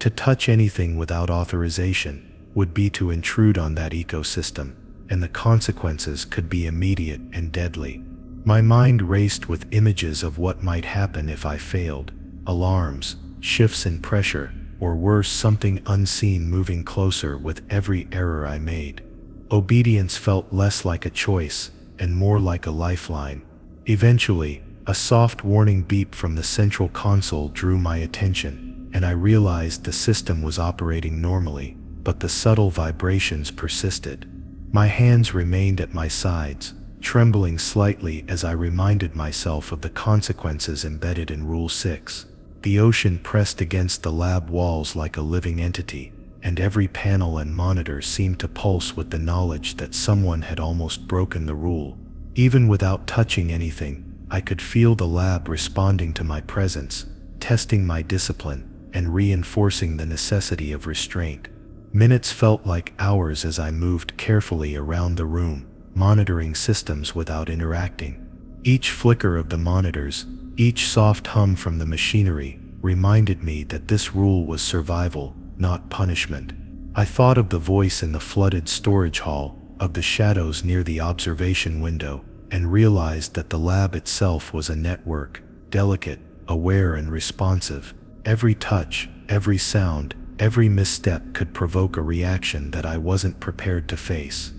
To touch anything without authorization would be to intrude on that ecosystem, and the consequences could be immediate and deadly. My mind raced with images of what might happen if I failed: alarms, shifts in pressure, or worse, something unseen moving closer with every error I made. Obedience felt less like a choice and more like a lifeline. Eventually, a soft warning beep from the central console drew my attention, and I realized the system was operating normally, but the subtle vibrations persisted. My hands remained at my sides, trembling slightly as I reminded myself of the consequences embedded in Rule 6. The ocean pressed against the lab walls like a living entity, and every panel and monitor seemed to pulse with the knowledge that someone had almost broken the rule. Even without touching anything, I could feel the lab responding to my presence, testing my discipline, and reinforcing the necessity of restraint. Minutes felt like hours as I moved carefully around the room, monitoring systems without interacting. Each flicker of the monitors, each soft hum from the machinery, reminded me that this rule was survival, not punishment. I thought of the voice in the flooded storage hall, of the shadows near the observation window, and realized that the lab itself was a network, delicate, aware and responsive. Every touch, every sound, every misstep could provoke a reaction that I wasn't prepared to face.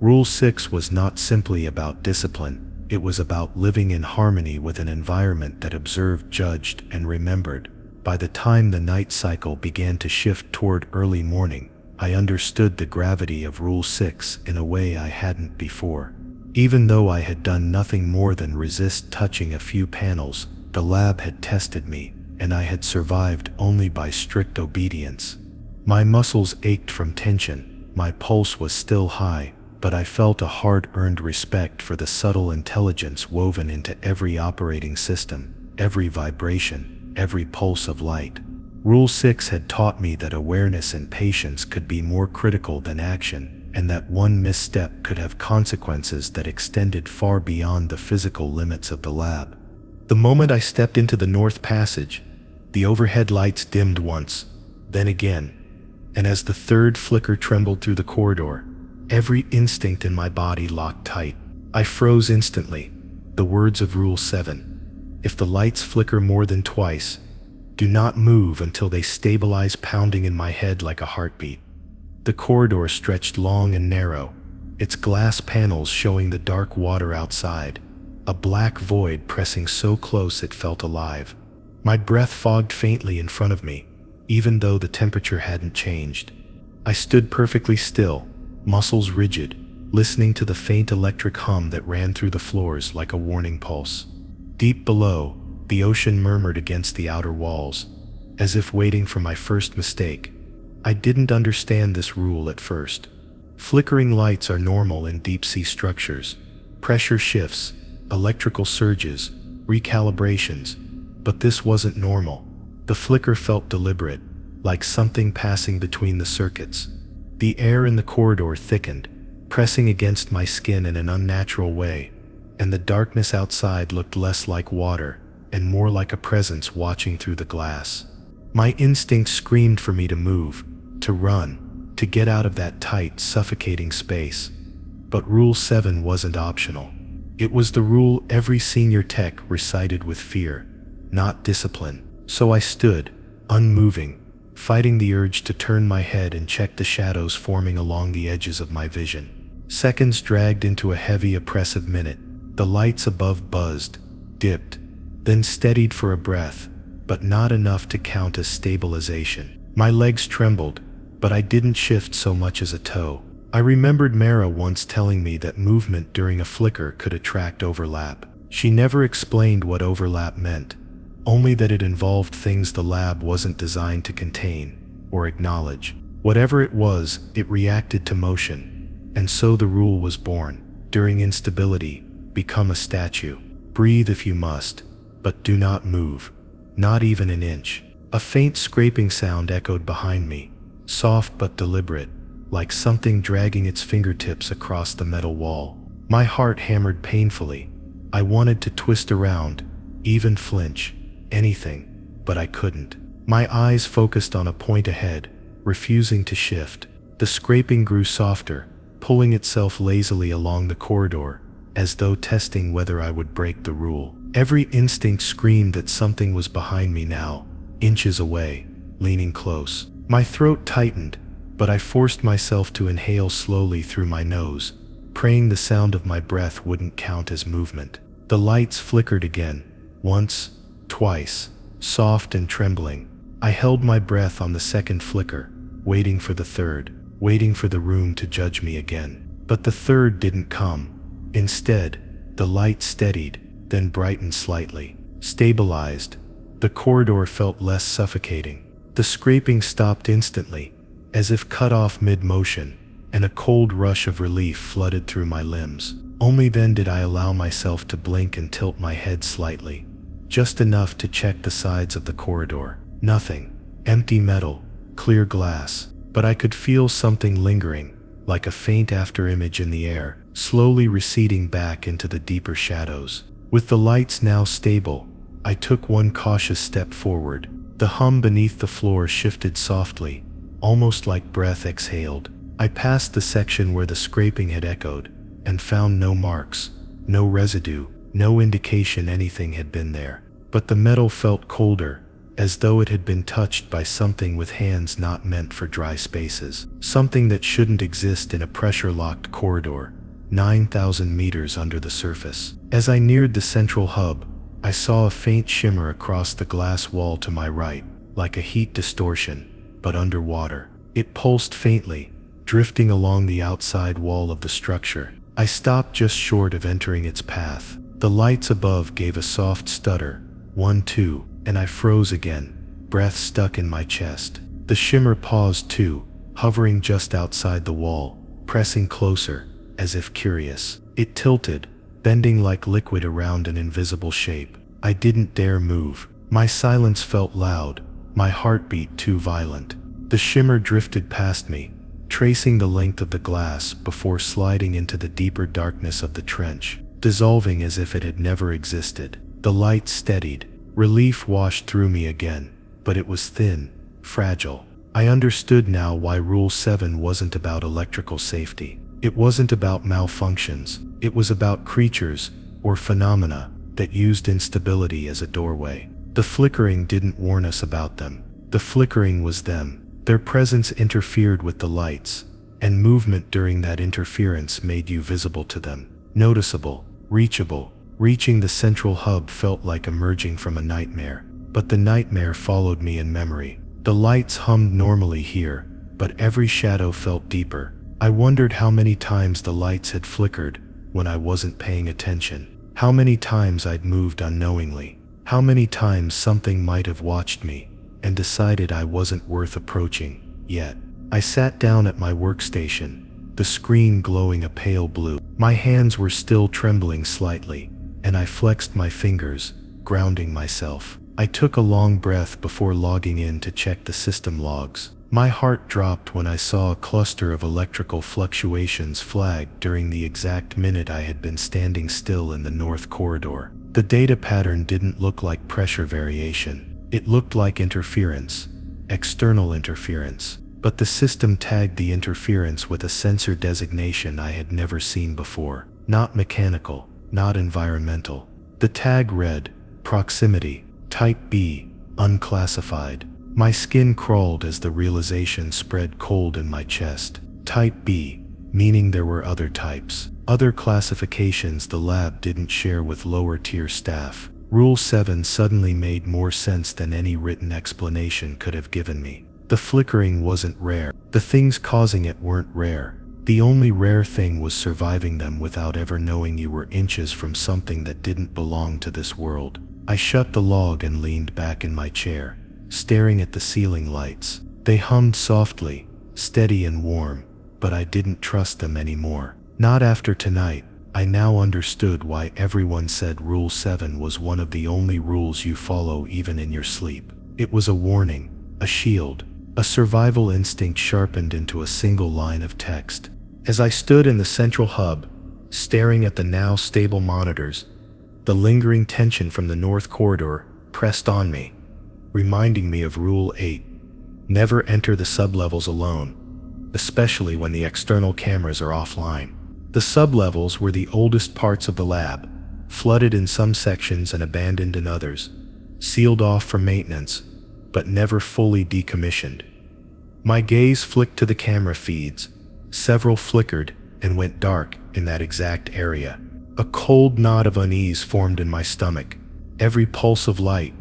Rule 6 was not simply about discipline, it was about living in harmony with an environment that observed, judged, and remembered. By the time the night cycle began to shift toward early morning, I understood the gravity of Rule 6 in a way I hadn't before. Even though I had done nothing more than resist touching a few panels, the lab had tested me, and I had survived only by strict obedience. My muscles ached from tension, my pulse was still high, but I felt a hard-earned respect for the subtle intelligence woven into every operating system, every vibration, every pulse of light. Rule 6 had taught me that awareness and patience could be more critical than action, and that one misstep could have consequences that extended far beyond the physical limits of the lab. The moment I stepped into the North Passage, the overhead lights dimmed once, then again, and as the third flicker trembled through the corridor, every instinct in my body locked tight. I froze instantly. The words of Rule 7. If the lights flicker more than twice, do not move until they stabilize, pounding in my head like a heartbeat. The corridor stretched long and narrow, its glass panels showing the dark water outside, a black void pressing so close it felt alive. My breath fogged faintly in front of me, even though the temperature hadn't changed. I stood perfectly still, muscles rigid, listening to the faint electric hum that ran through the floors like a warning pulse. Deep below, the ocean murmured against the outer walls, as if waiting for my first mistake. I didn't understand this rule at first. Flickering lights are normal in deep-sea structures. Pressure shifts, electrical surges, recalibrations, but this wasn't normal. The flicker felt deliberate, like something passing between the circuits. The air in the corridor thickened, pressing against my skin in an unnatural way, and the darkness outside looked less like water and more like a presence watching through the glass. My instinct screamed for me to move, to run, to get out of that tight, suffocating space. But Rule 7 wasn't optional. It was the rule every senior tech recited with fear, not discipline. So I stood, unmoving, fighting the urge to turn my head and check the shadows forming along the edges of my vision. Seconds dragged into a heavy, oppressive minute. The lights above buzzed, dipped, then steadied for a breath, but not enough to count as stabilization. My legs trembled, but I didn't shift so much as a toe. I remembered Mara once telling me that movement during a flicker could attract overlap. She never explained what overlap meant, only that it involved things the lab wasn't designed to contain or acknowledge. Whatever it was, it reacted to motion, and so the rule was born. During instability, become a statue. Breathe if you must, but do not move, not even an inch. A faint scraping sound echoed behind me, soft but deliberate, like something dragging its fingertips across the metal wall. My heart hammered painfully. I wanted to twist around, even flinch, anything, but I couldn't. My eyes focused on a point ahead, refusing to shift. The scraping grew softer, pulling itself lazily along the corridor, as though testing whether I would break the rule. Every instinct screamed that something was behind me now, inches away, leaning close. My throat tightened, but I forced myself to inhale slowly through my nose, praying the sound of my breath wouldn't count as movement. The lights flickered again, once, twice, soft and trembling. I held my breath on the second flicker, waiting for the third, waiting for the room to judge me again. But the third didn't come. Instead, the light steadied, then brightened slightly, stabilized. The corridor felt less suffocating. The scraping stopped instantly, as if cut off mid-motion, and a cold rush of relief flooded through my limbs. Only then did I allow myself to blink and tilt my head slightly, just enough to check the sides of the corridor. Nothing. Empty metal, clear glass. But I could feel something lingering, like a faint afterimage in the air, slowly receding back into the deeper shadows. With the lights now stable, I took one cautious step forward. The hum beneath the floor shifted softly, almost like breath exhaled. I passed the section where the scraping had echoed, and found no marks, no residue, no indication anything had been there. But the metal felt colder, as though it had been touched by something with hands not meant for dry spaces. Something that shouldn't exist in a pressure-locked corridor, 9,000 meters under the surface. As I neared the central hub, I saw a faint shimmer across the glass wall to my right, like a heat distortion, but underwater. It pulsed faintly, drifting along the outside wall of the structure. I stopped just short of entering its path. The lights above gave a soft stutter, 1, 2, and I froze again, breath stuck in my chest. The shimmer paused too, hovering just outside the wall, pressing closer, as if curious. It tilted, bending like liquid around an invisible shape. I didn't dare move. My silence felt loud, my heartbeat too violent. The shimmer drifted past me, tracing the length of the glass before sliding into the deeper darkness of the trench, dissolving as if it had never existed. The light steadied. Relief washed through me again, but it was thin, fragile. I understood now why Rule 7 wasn't about electrical safety. It wasn't about malfunctions. It was about creatures, or phenomena, that used instability as a doorway. The flickering didn't warn us about them. The flickering was them. Their presence interfered with the lights, and movement during that interference made you visible to them. Noticeable, reachable. Reaching the central hub felt like emerging from a nightmare, but the nightmare followed me in memory. The lights hummed normally here, but every shadow felt deeper, I wondered how many times the lights had flickered when I wasn't paying attention. How many times I'd moved unknowingly. How many times something might have watched me and decided I wasn't worth approaching yet. I sat down at my workstation, the screen glowing a pale blue. My hands were still trembling slightly, and I flexed my fingers, grounding myself. I took a long breath before logging in to check the system logs. My heart dropped when I saw a cluster of electrical fluctuations flagged during the exact minute I had been standing still in the north corridor. The data pattern didn't look like pressure variation. It looked like interference, external interference. But the system tagged the interference with a sensor designation I had never seen before. Not mechanical, not environmental. The tag read, Proximity, Type B, Unclassified. My skin crawled as the realization spread cold in my chest. Type B, meaning there were other types. Other classifications the lab didn't share with lower-tier staff. Rule 7 suddenly made more sense than any written explanation could have given me. The flickering wasn't rare. The things causing it weren't rare. The only rare thing was surviving them without ever knowing you were inches from something that didn't belong to this world. I shut the log and leaned back in my chair, staring at the ceiling lights. They hummed softly, steady and warm, but I didn't trust them anymore. Not after tonight. I now understood why everyone said Rule 7 was one of the only rules you follow even in your sleep. It was a warning, a shield, a survival instinct sharpened into a single line of text. As I stood in the central hub, staring at the now stable monitors, the lingering tension from the north corridor pressed on me, reminding me of Rule 8. Never enter the sublevels alone, especially when the external cameras are offline. The sublevels were the oldest parts of the lab, flooded in some sections and abandoned in others, sealed off for maintenance, but never fully decommissioned. My gaze flicked to the camera feeds. Several flickered and went dark in that exact area. A cold knot of unease formed in my stomach. Every pulse of light,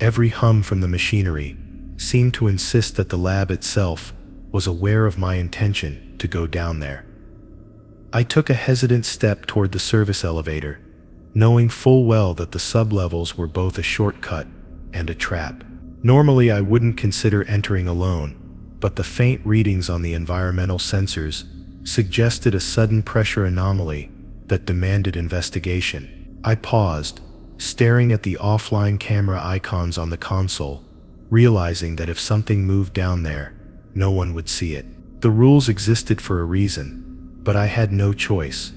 every hum from the machinery, seemed to insist that the lab itself was aware of my intention to go down there. I took a hesitant step toward the service elevator, knowing full well that the sublevels were both a shortcut and a trap. Normally I wouldn't consider entering alone, but the faint readings on the environmental sensors suggested a sudden pressure anomaly that demanded investigation. I paused, staring at the offline camera icons on the console, realizing that if something moved down there, no one would see it. The rules existed for a reason, but I had no choice.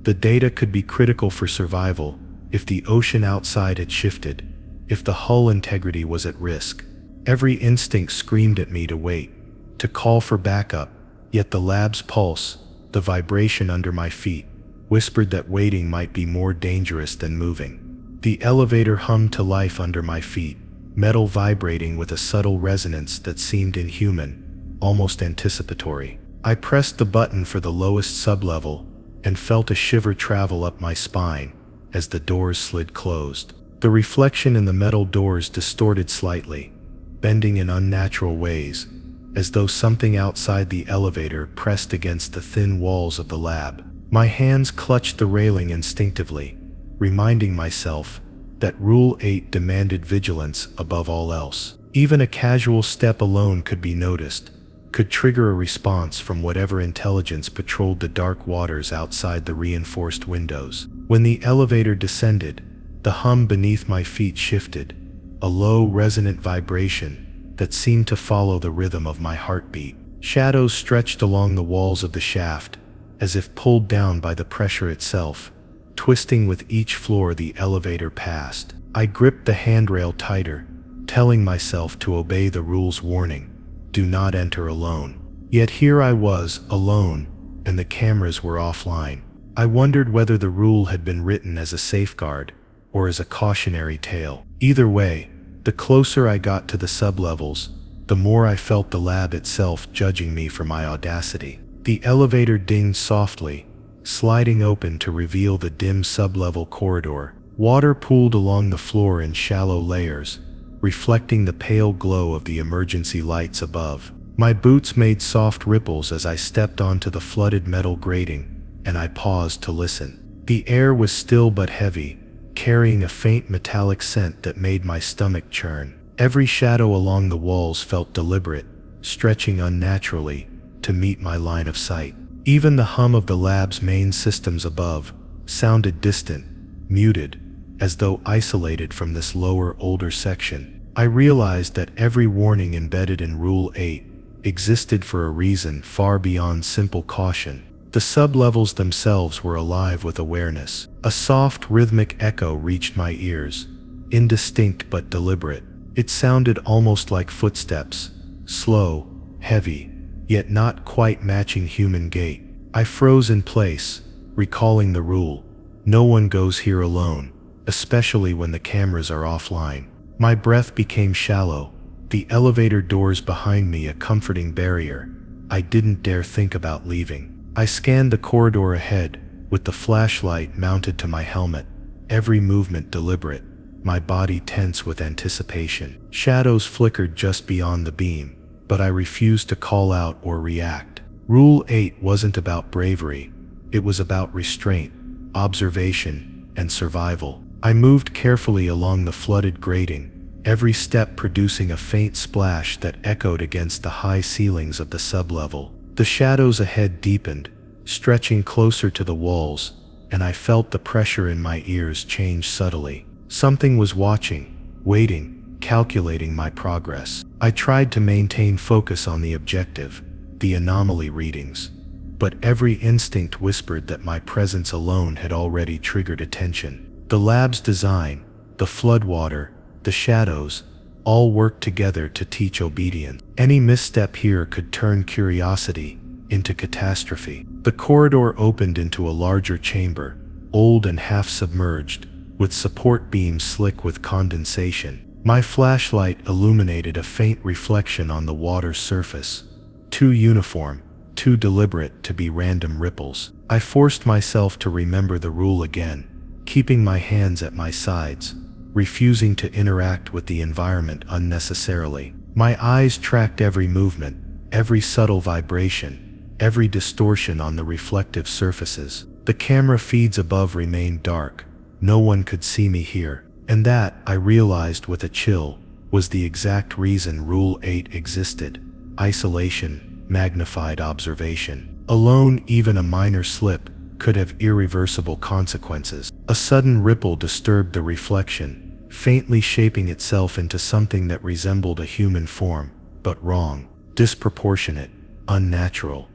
The data could be critical for survival if the ocean outside had shifted, if the hull integrity was at risk. Every instinct screamed at me to wait, to call for backup, yet the lab's pulse, the vibration under my feet, whispered that waiting might be more dangerous than moving. The elevator hummed to life under my feet, metal vibrating with a subtle resonance that seemed inhuman, almost anticipatory. I pressed the button for the lowest sublevel and felt a shiver travel up my spine as the doors slid closed. The reflection in the metal doors distorted slightly, bending in unnatural ways, as though something outside the elevator pressed against the thin walls of the lab. My hands clutched the railing instinctively, reminding myself that Rule 8 demanded vigilance above all else. Even a casual step alone could be noticed, could trigger a response from whatever intelligence patrolled the dark waters outside the reinforced windows. When the elevator descended, the hum beneath my feet shifted, a low, resonant vibration that seemed to follow the rhythm of my heartbeat. Shadows stretched along the walls of the shaft, as if pulled down by the pressure itself, twisting with each floor the elevator passed. I gripped the handrail tighter, telling myself to obey the rule's warning, do not enter alone. Yet here I was, alone, and the cameras were offline. I wondered whether the rule had been written as a safeguard, or as a cautionary tale. Either way, the closer I got to the sublevels, the more I felt the lab itself judging me for my audacity. The elevator dinged softly, sliding open to reveal the dim sublevel corridor. Water pooled along the floor in shallow layers, reflecting the pale glow of the emergency lights above. My boots made soft ripples as I stepped onto the flooded metal grating, and I paused to listen. The air was still but heavy, carrying a faint metallic scent that made my stomach churn. Every shadow along the walls felt deliberate, stretching unnaturally to meet my line of sight. Even the hum of the lab's main systems above sounded distant, muted, as though isolated from this lower, older section. I realized that every warning embedded in Rule 8 existed for a reason far beyond simple caution. The sublevels themselves were alive with awareness. A soft, rhythmic echo reached my ears, indistinct but deliberate. It sounded almost like footsteps, slow, heavy, yet not quite matching human gait. I froze in place, recalling the rule: no one goes here alone, especially when the cameras are offline. My breath became shallow, the elevator doors behind me a comforting barrier. I didn't dare think about leaving. I scanned the corridor ahead, with the flashlight mounted to my helmet, every movement deliberate, my body tense with anticipation. Shadows flickered just beyond the beam, but I refused to call out or react. Rule 8 wasn't about bravery, it was about restraint, observation, and survival. I moved carefully along the flooded grating, every step producing a faint splash that echoed against the high ceilings of the sublevel. The shadows ahead deepened, stretching closer to the walls, and I felt the pressure in my ears change subtly. Something was watching, waiting, calculating my progress. I tried to maintain focus on the objective, the anomaly readings, but every instinct whispered that my presence alone had already triggered attention. The lab's design, the floodwater, the shadows, all worked together to teach obedience. Any misstep here could turn curiosity into catastrophe. The corridor opened into a larger chamber, old and half-submerged, with support beams slick with condensation. My flashlight illuminated a faint reflection on the water's surface, too uniform, too deliberate to be random ripples. I forced myself to remember the rule again, keeping my hands at my sides, refusing to interact with the environment unnecessarily. My eyes tracked every movement, every subtle vibration, every distortion on the reflective surfaces. The camera feeds above remained dark. No one could see me here. And that, I realized with a chill, was the exact reason Rule 8 existed. Isolation, magnified observation. Alone, even a minor slip could have irreversible consequences. A sudden ripple disturbed the reflection, faintly shaping itself into something that resembled a human form, but wrong, disproportionate, unnatural.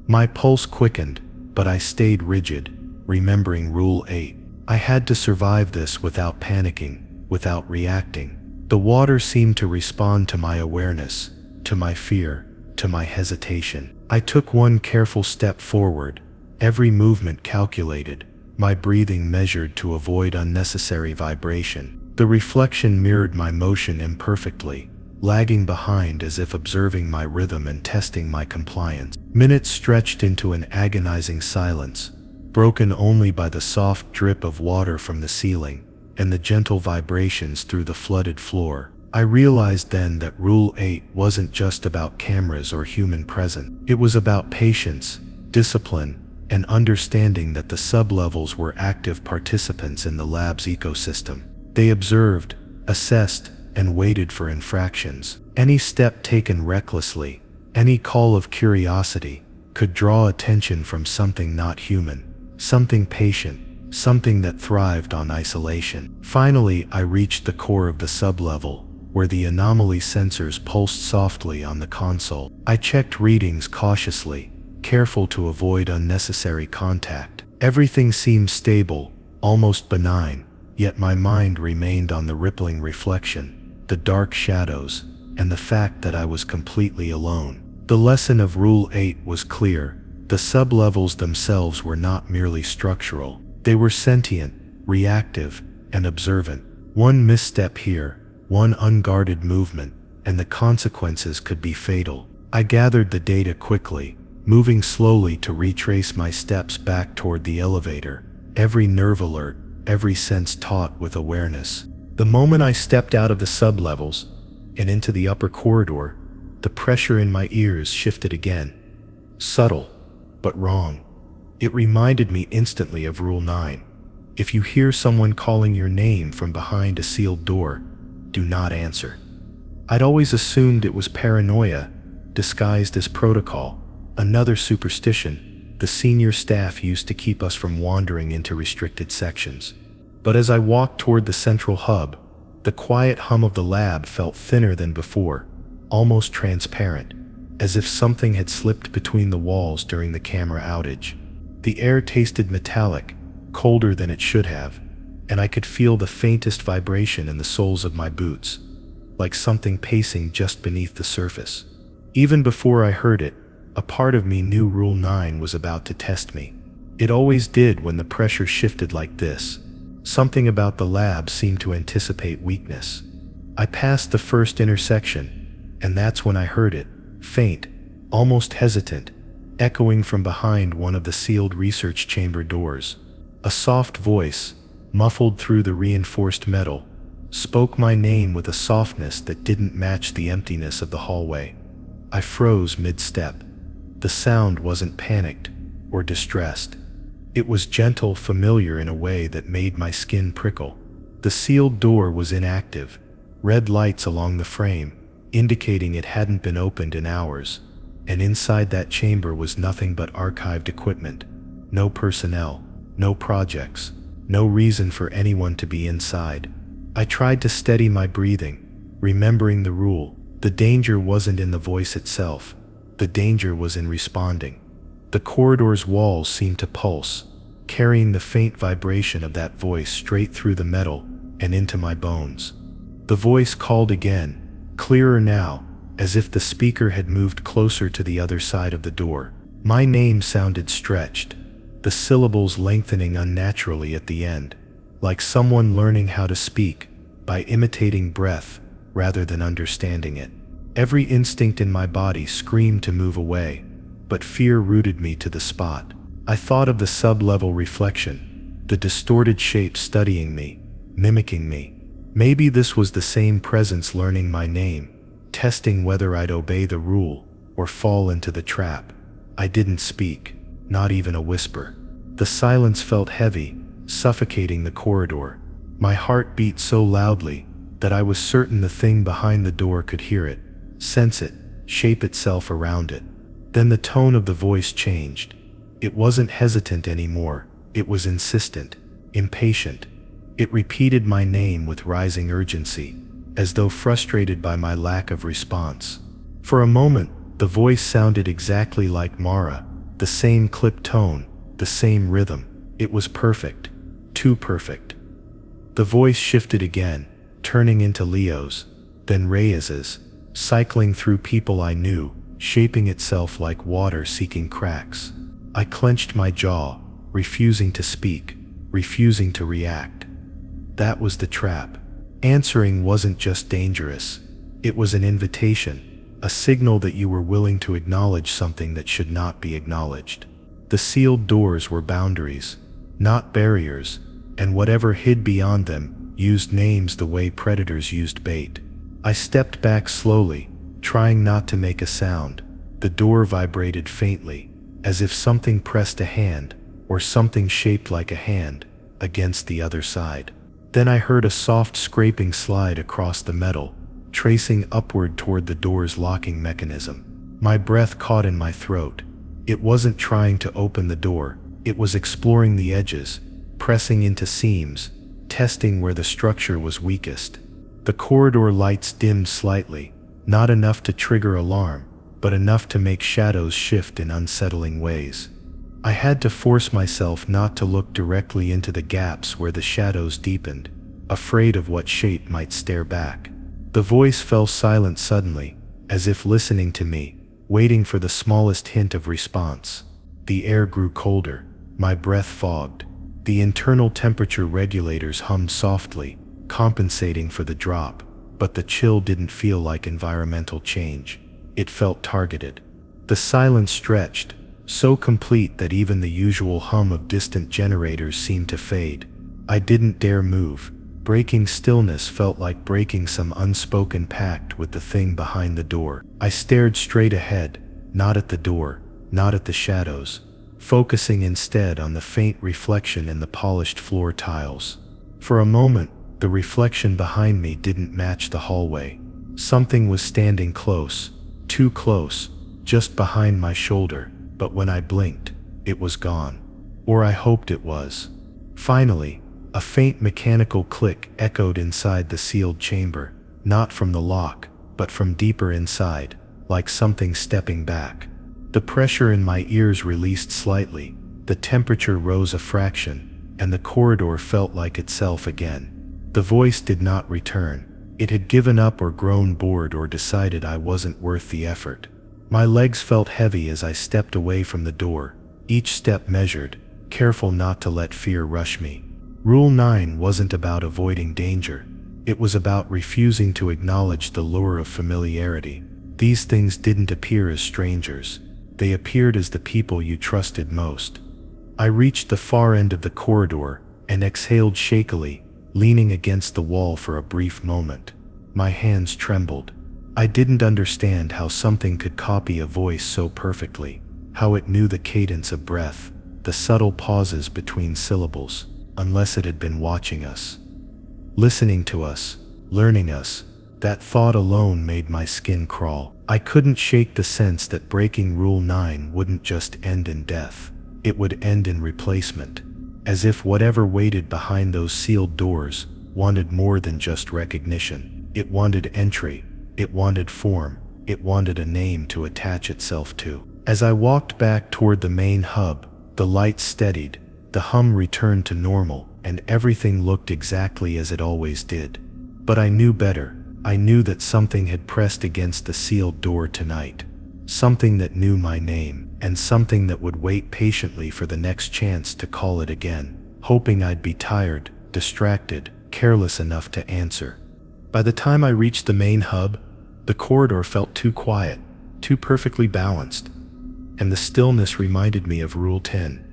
My pulse quickened, but I stayed rigid, remembering Rule 8. I had to survive this without panicking, without reacting. The water seemed to respond to my awareness, to my fear, to my hesitation. I took one careful step forward, every movement calculated, my breathing measured to avoid unnecessary vibration. The reflection mirrored my motion imperfectly, lagging behind as if observing my rhythm and testing my compliance. Minutes stretched into an agonizing silence, broken only by the soft drip of water from the ceiling and the gentle vibrations through the flooded floor. I realized then that Rule 8 wasn't just about cameras or human presence. It was about patience, discipline, and understanding that the sublevels were active participants in the lab's ecosystem. They observed, assessed, and waited for infractions. Any step taken recklessly, any call of curiosity, could draw attention from something not human, something patient, something that thrived on isolation. Finally, I reached the core of the sublevel, where the anomaly sensors pulsed softly on the console. I checked readings cautiously, careful to avoid unnecessary contact. Everything seemed stable, almost benign, yet my mind remained on the rippling reflection, the dark shadows, and the fact that I was completely alone. The lesson of Rule 8 was clear. The sublevels themselves were not merely structural. They were sentient, reactive, and observant. One misstep here, one unguarded movement, and the consequences could be fatal. I gathered the data quickly, moving slowly to retrace my steps back toward the elevator, every nerve alert, every sense taut with awareness. The moment I stepped out of the sublevels and into the upper corridor, the pressure in my ears shifted again. Subtle, but wrong. It reminded me instantly of Rule 9. If you hear someone calling your name from behind a sealed door, do not answer. I'd always assumed it was paranoia, disguised as protocol, another superstition the senior staff used to keep us from wandering into restricted sections. But as I walked toward the central hub, the quiet hum of the lab felt thinner than before, almost transparent, as if something had slipped between the walls during the camera outage. The air tasted metallic, colder than it should have, and I could feel the faintest vibration in the soles of my boots, like something pacing just beneath the surface. Even before I heard it, a part of me knew Rule 9 was about to test me. It always did when the pressure shifted like this. Something about the lab seemed to anticipate weakness. I passed the first intersection, and that's when I heard it, faint, almost hesitant, echoing from behind one of the sealed research chamber doors. A soft voice, muffled through the reinforced metal, spoke my name with a softness that didn't match the emptiness of the hallway. I froze mid-step. The sound wasn't panicked or distressed. It was gentle, familiar in a way that made my skin prickle. The sealed door was inactive, red lights along the frame, indicating it hadn't been opened in hours, and inside that chamber was nothing but archived equipment. No personnel, no projects, no reason for anyone to be inside. I tried to steady my breathing, remembering the rule. The danger wasn't in the voice itself. The danger was in responding. The corridor's walls seemed to pulse, carrying the faint vibration of that voice straight through the metal and into my bones. The voice called again, clearer now, as if the speaker had moved closer to the other side of the door. My name sounded stretched, the syllables lengthening unnaturally at the end, like someone learning how to speak by imitating breath rather than understanding it. Every instinct in my body screamed to move away, but fear rooted me to the spot. I thought of the sub-level reflection, the distorted shape studying me, mimicking me. Maybe this was the same presence learning my name, testing whether I'd obey the rule or fall into the trap. I didn't speak, not even a whisper. The silence felt heavy, suffocating the corridor. My heart beat so loudly that I was certain the thing behind the door could hear it, sense it, shape itself around it. Then the tone of the voice changed. It wasn't hesitant anymore. It was insistent, impatient. It repeated my name with rising urgency, as though frustrated by my lack of response. For a moment, the voice sounded exactly like Mara, the same clipped tone, the same rhythm. It was perfect, too perfect. The voice shifted again, turning into Leo's, then Reyes's, cycling through people I knew, shaping itself like water seeking cracks. I clenched my jaw, refusing to speak, refusing to react. That was the trap. Answering wasn't just dangerous. It was an invitation, a signal that you were willing to acknowledge something that should not be acknowledged. The sealed doors were boundaries, not barriers, and whatever hid beyond them used names the way predators used bait. I stepped back slowly, trying not to make a sound. The door vibrated faintly, as if something pressed a hand, or something shaped like a hand, against the other side. Then I heard a soft scraping slide across the metal, tracing upward toward the door's locking mechanism. My breath caught in my throat. It wasn't trying to open the door, it was exploring the edges, pressing into seams, testing where the structure was weakest. The corridor lights dimmed slightly, not enough to trigger alarm, but enough to make shadows shift in unsettling ways. I had to force myself not to look directly into the gaps where the shadows deepened, afraid of what shape might stare back. The voice fell silent suddenly, as if listening to me, waiting for the smallest hint of response. The air grew colder, my breath fogged. The internal temperature regulators hummed softly, compensating for the drop, but the chill didn't feel like environmental change. It felt targeted. The silence stretched, so complete that even the usual hum of distant generators seemed to fade. I didn't dare move, Breaking stillness felt like breaking some unspoken pact with the thing behind the door. I stared straight ahead, not at the door, not at the shadows, focusing instead on the faint reflection in the polished floor tiles. For a moment, the reflection behind me didn't match the hallway. Something was standing close, too close, just behind my shoulder, but when I blinked, it was gone. Or I hoped it was. Finally, a faint mechanical click echoed inside the sealed chamber, not from the lock, but from deeper inside, like something stepping back. The pressure in my ears released slightly, the temperature rose a fraction, and the corridor felt like itself again. The voice did not return. It had given up or grown bored or decided I wasn't worth the effort. My legs felt heavy as I stepped away from the door, each step measured, careful not to let fear rush me. Rule 9 wasn't about avoiding danger. It was about refusing to acknowledge the lure of familiarity. These things didn't appear as strangers. They appeared as the people you trusted most. I reached the far end of the corridor and exhaled shakily, leaning against the wall for a brief moment. My hands trembled. I didn't understand how something could copy a voice so perfectly, how it knew the cadence of breath, the subtle pauses between syllables, unless it had been watching us, listening to us, learning us. That thought alone made my skin crawl. I couldn't shake the sense that breaking Rule 9 wouldn't just end in death. It would end in replacement, as if whatever waited behind those sealed doors wanted more than just recognition. It wanted entry, it wanted form, it wanted a name to attach itself to. As I walked back toward the main hub, the lights steadied, the hum returned to normal, and everything looked exactly as it always did. But I knew better. I knew that something had pressed against the sealed door tonight. Something that knew my name, and something that would wait patiently for the next chance to call it again, hoping I'd be tired, distracted, careless enough to answer. By the time I reached the main hub, the corridor felt too quiet, too perfectly balanced, and the stillness reminded me of Rule 10.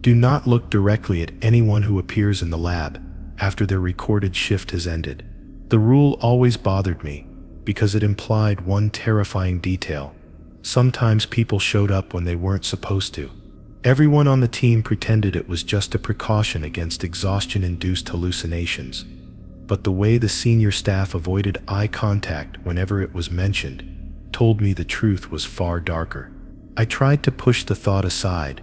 Do not look directly at anyone who appears in the lab after their recorded shift has ended. The rule always bothered me because it implied one terrifying detail. Sometimes people showed up when they weren't supposed to. Everyone on the team pretended it was just a precaution against exhaustion-induced hallucinations. But the way the senior staff avoided eye contact whenever it was mentioned told me the truth was far darker. I tried to push the thought aside,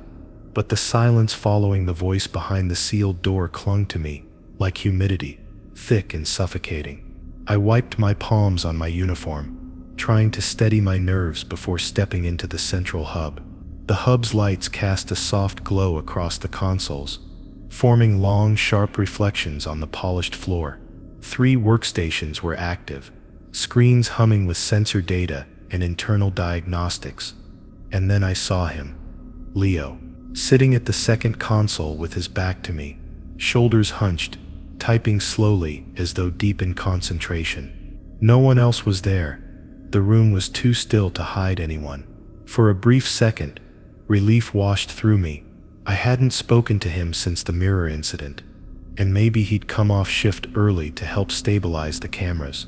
but the silence following the voice behind the sealed door clung to me like humidity, thick and suffocating. I wiped my palms on my uniform, trying to steady my nerves before stepping into the central hub. The hub's lights cast a soft glow across the consoles, forming long, sharp reflections on the polished floor. 3 workstations were active, screens humming with sensor data and internal diagnostics. And then I saw him, Leo, sitting at the second console with his back to me, shoulders hunched, typing slowly as though deep in concentration. No one else was there. The room was too still to hide anyone. For a brief second, relief washed through me. I hadn't spoken to him since the mirror incident, and maybe he'd come off shift early to help stabilize the cameras.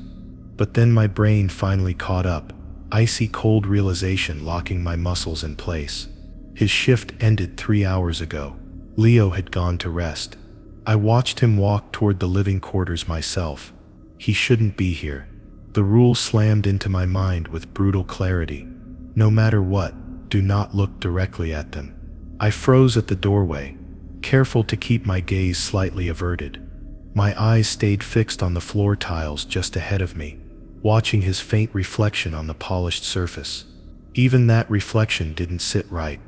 But then my brain finally caught up, icy cold realization locking my muscles in place. His shift ended 3 hours ago. Leo had gone to rest. I watched him walk toward the living quarters myself. He shouldn't be here. The rule slammed into my mind with brutal clarity. No matter what, do not look directly at them. I froze at the doorway, careful to keep my gaze slightly averted. My eyes stayed fixed on the floor tiles just ahead of me, watching his faint reflection on the polished surface. Even that reflection didn't sit right.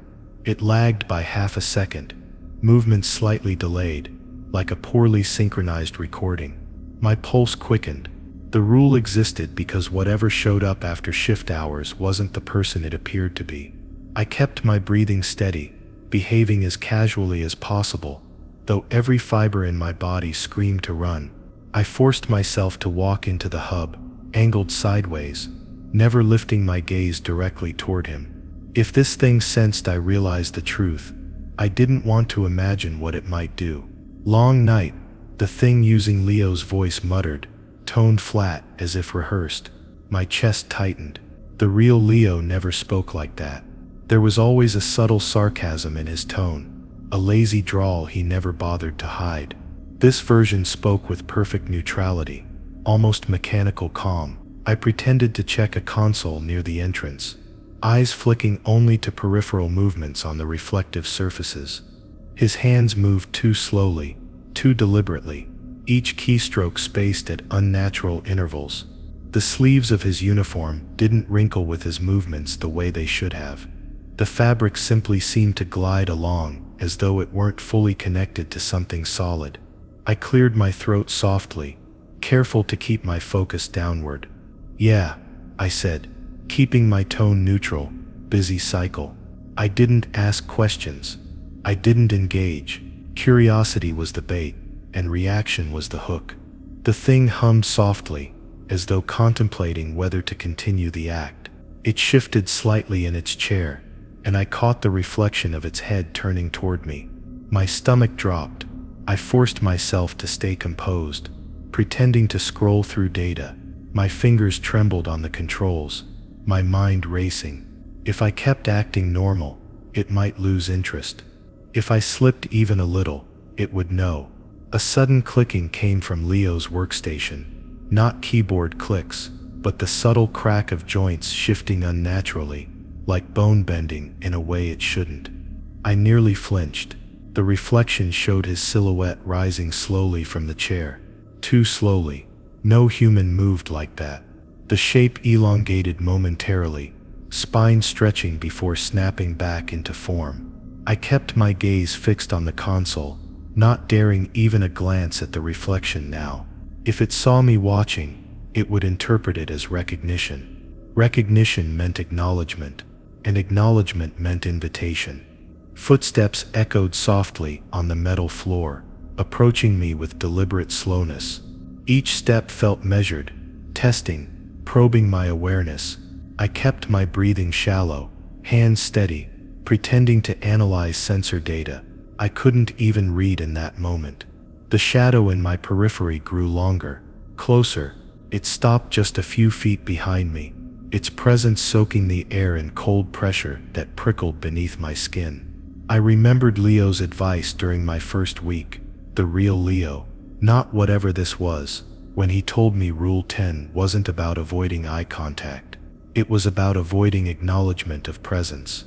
It lagged by half a second, movements slightly delayed, like a poorly synchronized recording. My pulse quickened. The rule existed because whatever showed up after shift hours wasn't the person it appeared to be. I kept my breathing steady, behaving as casually as possible, though every fiber in my body screamed to run. I forced myself to walk into the hub, angled sideways, never lifting my gaze directly toward him. If this thing sensed I realized the truth, I didn't want to imagine what it might do. Long night, The thing using Leo's voice muttered, toned flat as if rehearsed. My chest tightened. The real Leo never spoke like that. There was always a subtle sarcasm in his tone, a lazy drawl he never bothered to hide. This version spoke with perfect neutrality, almost mechanical calm. I pretended to check a console near the entrance, eyes flicking only to peripheral movements on the reflective surfaces. His hands moved too slowly, too deliberately, each keystroke spaced at unnatural intervals. The sleeves of his uniform didn't wrinkle with his movements the way they should have. The fabric simply seemed to glide along, as though it weren't fully connected to something solid. I cleared my throat softly, careful to keep my focus downward. "Yeah," I said, keeping my tone neutral. "Busy cycle." I didn't ask questions. I didn't engage. Curiosity was the bait, and reaction was the hook. The thing hummed softly, as though contemplating whether to continue the act. It shifted slightly in its chair, and I caught the reflection of its head turning toward me. My stomach dropped. I forced myself to stay composed, pretending to scroll through data. My fingers trembled on the controls, my mind racing. If I kept acting normal, it might lose interest. If I slipped even a little, it would know. A sudden clicking came from Leo's workstation. Not keyboard clicks, but the subtle crack of joints shifting unnaturally, like bone bending in a way it shouldn't. I nearly flinched. The reflection showed his silhouette rising slowly from the chair. Too slowly. No human moved like that. The shape elongated momentarily, spine stretching before snapping back into form. I kept my gaze fixed on the console, not daring even a glance at the reflection now. If it saw me watching, it would interpret it as recognition. Recognition meant acknowledgement, and acknowledgement meant invitation. Footsteps echoed softly on the metal floor, approaching me with deliberate slowness. Each step felt measured, testing, probing my awareness. I kept my breathing shallow, hands steady, pretending to analyze sensor data. I couldn't even read in that moment. The shadow in my periphery grew longer, closer. It stopped just a few feet behind me, its presence soaking the air in cold pressure that prickled beneath my skin. I remembered Leo's advice during my first week, the real Leo, not whatever this was, when he told me Rule 10 wasn't about avoiding eye contact. It was about avoiding acknowledgement of presence.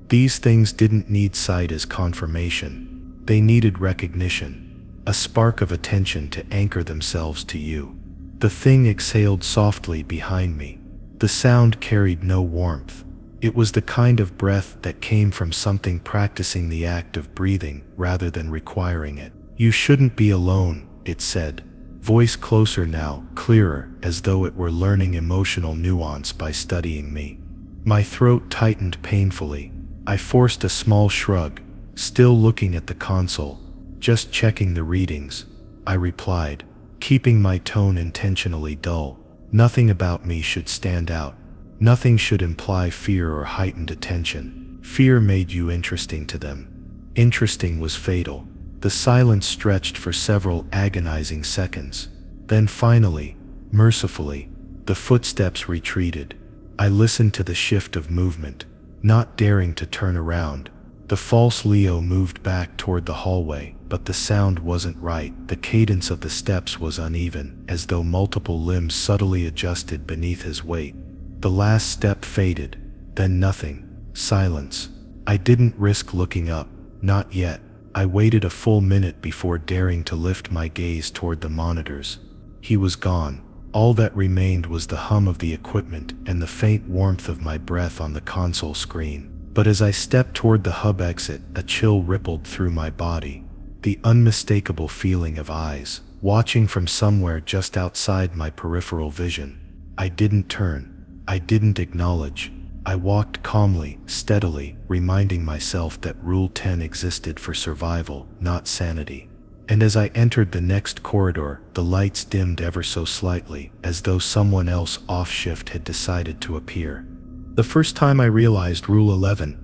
These things didn't need sight as confirmation. They needed recognition. A spark of attention to anchor themselves to you. The thing exhaled softly behind me. The sound carried no warmth. It was the kind of breath that came from something practicing the act of breathing rather than requiring it. "You shouldn't be alone," it said, voice closer now, clearer, as though it were learning emotional nuance by studying me. My throat tightened painfully. I forced a small shrug, still looking at the console. "Just checking the readings," I replied, keeping my tone intentionally dull. Nothing about me should stand out. Nothing should imply fear or heightened attention. Fear made you interesting to them. Interesting was fatal. The silence stretched for several agonizing seconds. Then finally, mercifully, the footsteps retreated. I listened to the shift of movement, not daring to turn around. The false Leo moved back toward the hallway, but the sound wasn't right. The cadence of the steps was uneven, as though multiple limbs subtly adjusted beneath his weight. The last step faded, then nothing. Silence. I didn't risk looking up, not yet. I waited a full minute before daring to lift my gaze toward the monitors. He was gone. All that remained was the hum of the equipment and the faint warmth of my breath on the console screen. But as I stepped toward the hub exit, a chill rippled through my body. The unmistakable feeling of eyes, watching from somewhere just outside my peripheral vision. I didn't turn. I didn't acknowledge. I walked calmly, steadily, reminding myself that Rule 10 existed for survival, not sanity. And as I entered the next corridor, the lights dimmed ever so slightly, as though someone else off shift had decided to appear. The first time I realized Rule 11,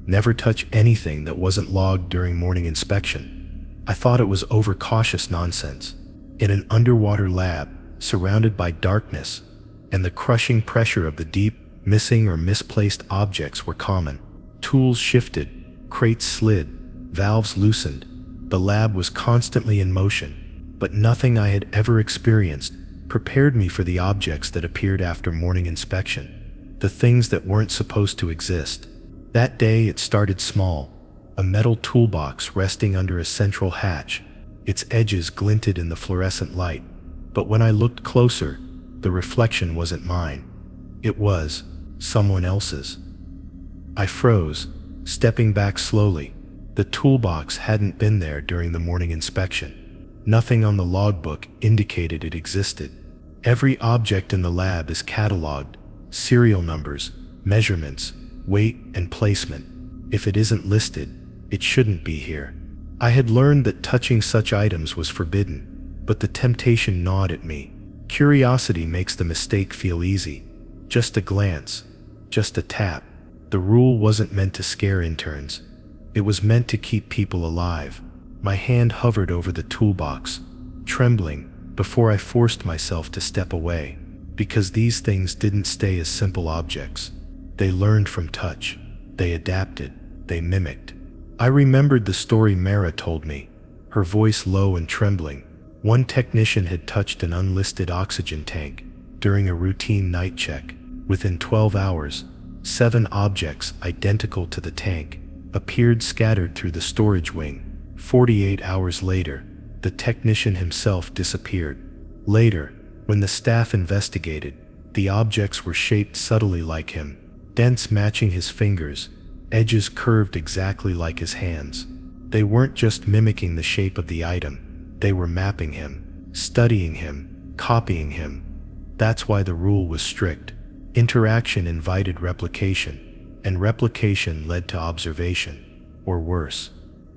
never touch anything that wasn't logged during morning inspection. I thought it was overcautious nonsense. In an underwater lab, surrounded by darkness, and the crushing pressure of the deep, missing or misplaced objects were common. Tools shifted, crates slid, valves loosened. The lab was constantly in motion, but nothing I had ever experienced prepared me for the objects that appeared after morning inspection, the things that weren't supposed to exist. That day it started small, a metal toolbox resting under a central hatch. Its edges glinted in the fluorescent light, but when I looked closer, the reflection wasn't mine. It was someone else's. I froze, stepping back slowly. The toolbox hadn't been there during the morning inspection. Nothing on the logbook indicated it existed. Every object in the lab is cataloged, serial numbers, measurements, weight, and placement. If it isn't listed, it shouldn't be here. I had learned that touching such items was forbidden, but the temptation gnawed at me. Curiosity makes the mistake feel easy. Just a glance, just a tap. The rule wasn't meant to scare interns. It was meant to keep people alive. My hand hovered over the toolbox, trembling, before I forced myself to step away, because these things didn't stay as simple objects. They learned from touch. They adapted. They mimicked. I remembered the story Mara told me, her voice low and trembling. One technician had touched an unlisted oxygen tank during a routine night check. Within 12 hours, 7 objects identical to the tank appeared scattered through the storage wing. 48 hours later, the technician himself disappeared. Later, when the staff investigated, the objects were shaped subtly like him, dents matching his fingers, edges curved exactly like his hands. They weren't just mimicking the shape of the item, they were mapping him, studying him, copying him. That's why the rule was strict. Interaction invited replication, and replication led to observation, or worse.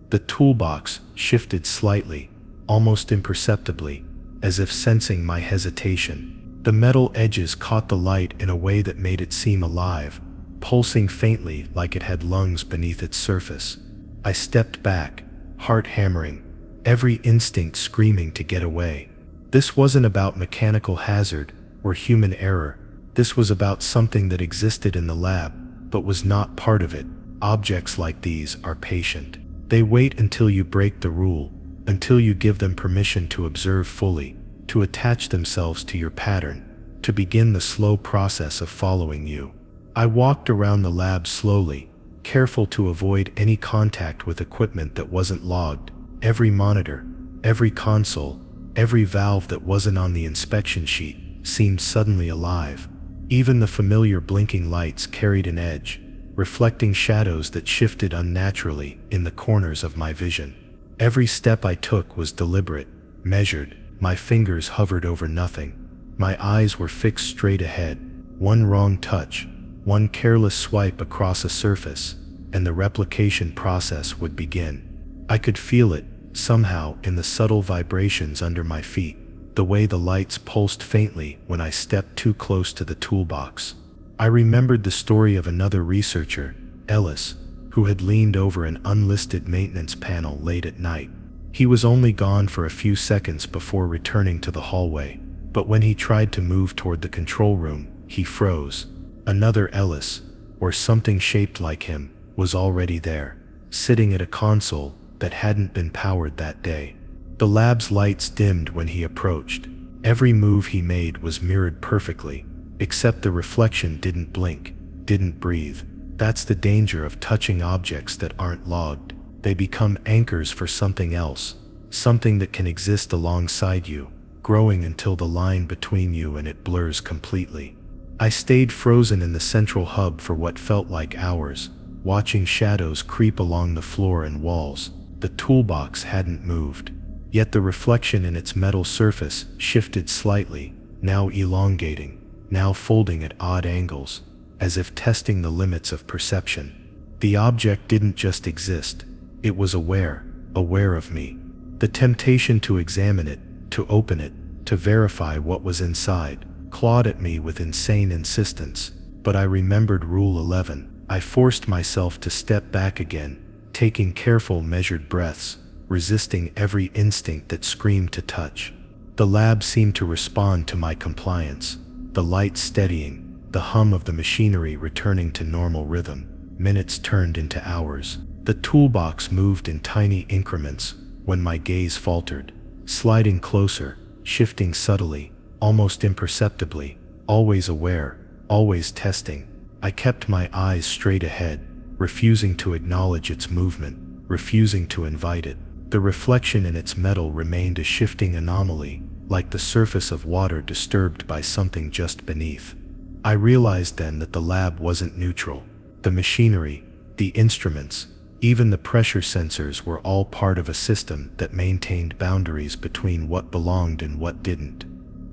The toolbox shifted slightly, almost imperceptibly, as if sensing my hesitation. The metal edges caught the light in a way that made it seem alive, pulsing faintly like it had lungs beneath its surface. I stepped back, heart hammering, every instinct screaming to get away. This wasn't about mechanical hazard or human error. This was about something that existed in the lab, but was not part of it. Objects like these are patient. They wait until you break the rule, until you give them permission to observe fully, to attach themselves to your pattern, to begin the slow process of following you. I walked around the lab slowly, careful to avoid any contact with equipment that wasn't logged. Every monitor, every console, every valve that wasn't on the inspection sheet seemed suddenly alive. Even the familiar blinking lights carried an edge, reflecting shadows that shifted unnaturally in the corners of my vision. Every step I took was deliberate, measured. My fingers hovered over nothing. My eyes were fixed straight ahead. One wrong touch, one careless swipe across a surface, and the replication process would begin. I could feel it, somehow, in the subtle vibrations under my feet, the way the lights pulsed faintly when I stepped too close to the toolbox. I remembered the story of another researcher, Ellis, who had leaned over an unlisted maintenance panel late at night. He was only gone for a few seconds before returning to the hallway, but when he tried to move toward the control room, he froze. Another Ellis, or something shaped like him, was already there, sitting at a console that hadn't been powered that day. The lab's lights dimmed when he approached. Every move he made was mirrored perfectly, except the reflection didn't blink, didn't breathe. That's the danger of touching objects that aren't logged. They become anchors for something else, something that can exist alongside you, growing until the line between you and it blurs completely. I stayed frozen in the central hub for what felt like hours, watching shadows creep along the floor and walls. The toolbox hadn't moved, yet the reflection in its metal surface shifted slightly, now elongating, now folding at odd angles, as if testing the limits of perception. The object didn't just exist, it was aware of me. The temptation to examine it, to open it, to verify what was inside, clawed at me with insane insistence. But I remembered Rule 11. I forced myself to step back again, taking careful, measured breaths, resisting every instinct that screamed to touch. The lab seemed to respond to my compliance, the lights steadying, the hum of the machinery returning to normal rhythm. Minutes turned into hours. The toolbox moved in tiny increments when my gaze faltered, sliding closer, shifting subtly, almost imperceptibly, always aware, always testing. I kept my eyes straight ahead, refusing to acknowledge its movement, refusing to invite it. The reflection in its metal remained a shifting anomaly, like the surface of water disturbed by something just beneath. I realized then that the lab wasn't neutral. The machinery, the instruments, even the pressure sensors were all part of a system that maintained boundaries between what belonged and what didn't.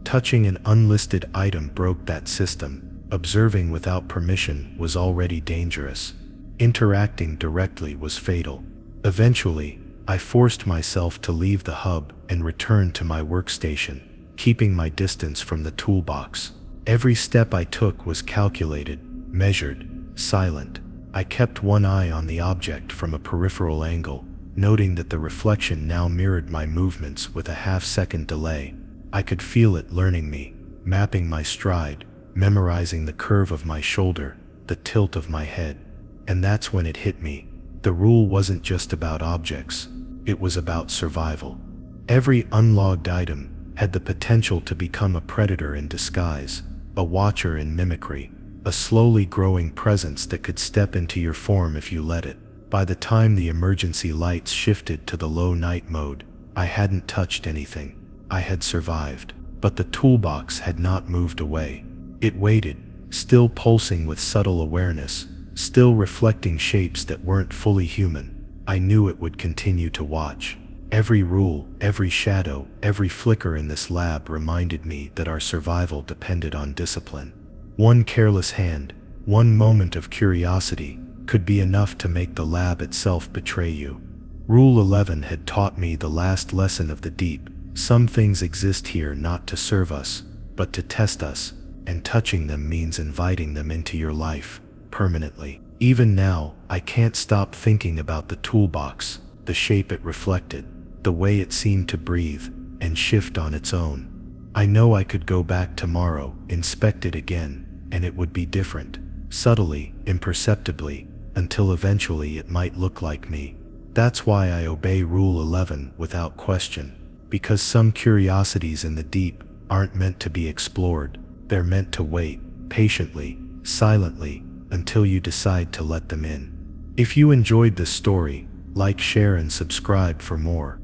Touching an unlisted item broke that system. Observing without permission was already dangerous. Interacting directly was fatal. Eventually, I forced myself to leave the hub and return to my workstation, keeping my distance from the toolbox. Every step I took was calculated, measured, silent. I kept one eye on the object from a peripheral angle, noting that the reflection now mirrored my movements with a half-second delay. I could feel it learning me, mapping my stride, memorizing the curve of my shoulder, the tilt of my head. And that's when it hit me. The rule wasn't just about objects, it was about survival. Every unlogged item had the potential to become a predator in disguise, a watcher in mimicry, a slowly growing presence that could step into your form if you let it. By the time the emergency lights shifted to the low night mode, I hadn't touched anything. I had survived, but the toolbox had not moved away. It waited, still pulsing with subtle awareness, still reflecting shapes that weren't fully human. I knew it would continue to watch. Every rule, every shadow, every flicker in this lab reminded me that our survival depended on discipline. One careless hand, one moment of curiosity, could be enough to make the lab itself betray you. Rule 11 had taught me the last lesson of the deep. Some things exist here not to serve us, but to test us, and touching them means inviting them into your life, permanently. Even now, I can't stop thinking about the toolbox, the shape it reflected, the way it seemed to breathe and shift on its own. I know I could go back tomorrow, inspect it again, and it would be different, subtly, imperceptibly, until eventually it might look like me. That's why I obey Rule 11 without question, because some curiosities in the deep aren't meant to be explored. They're meant to wait, patiently, silently, until you decide to let them in. If you enjoyed this story, like, share, and subscribe for more.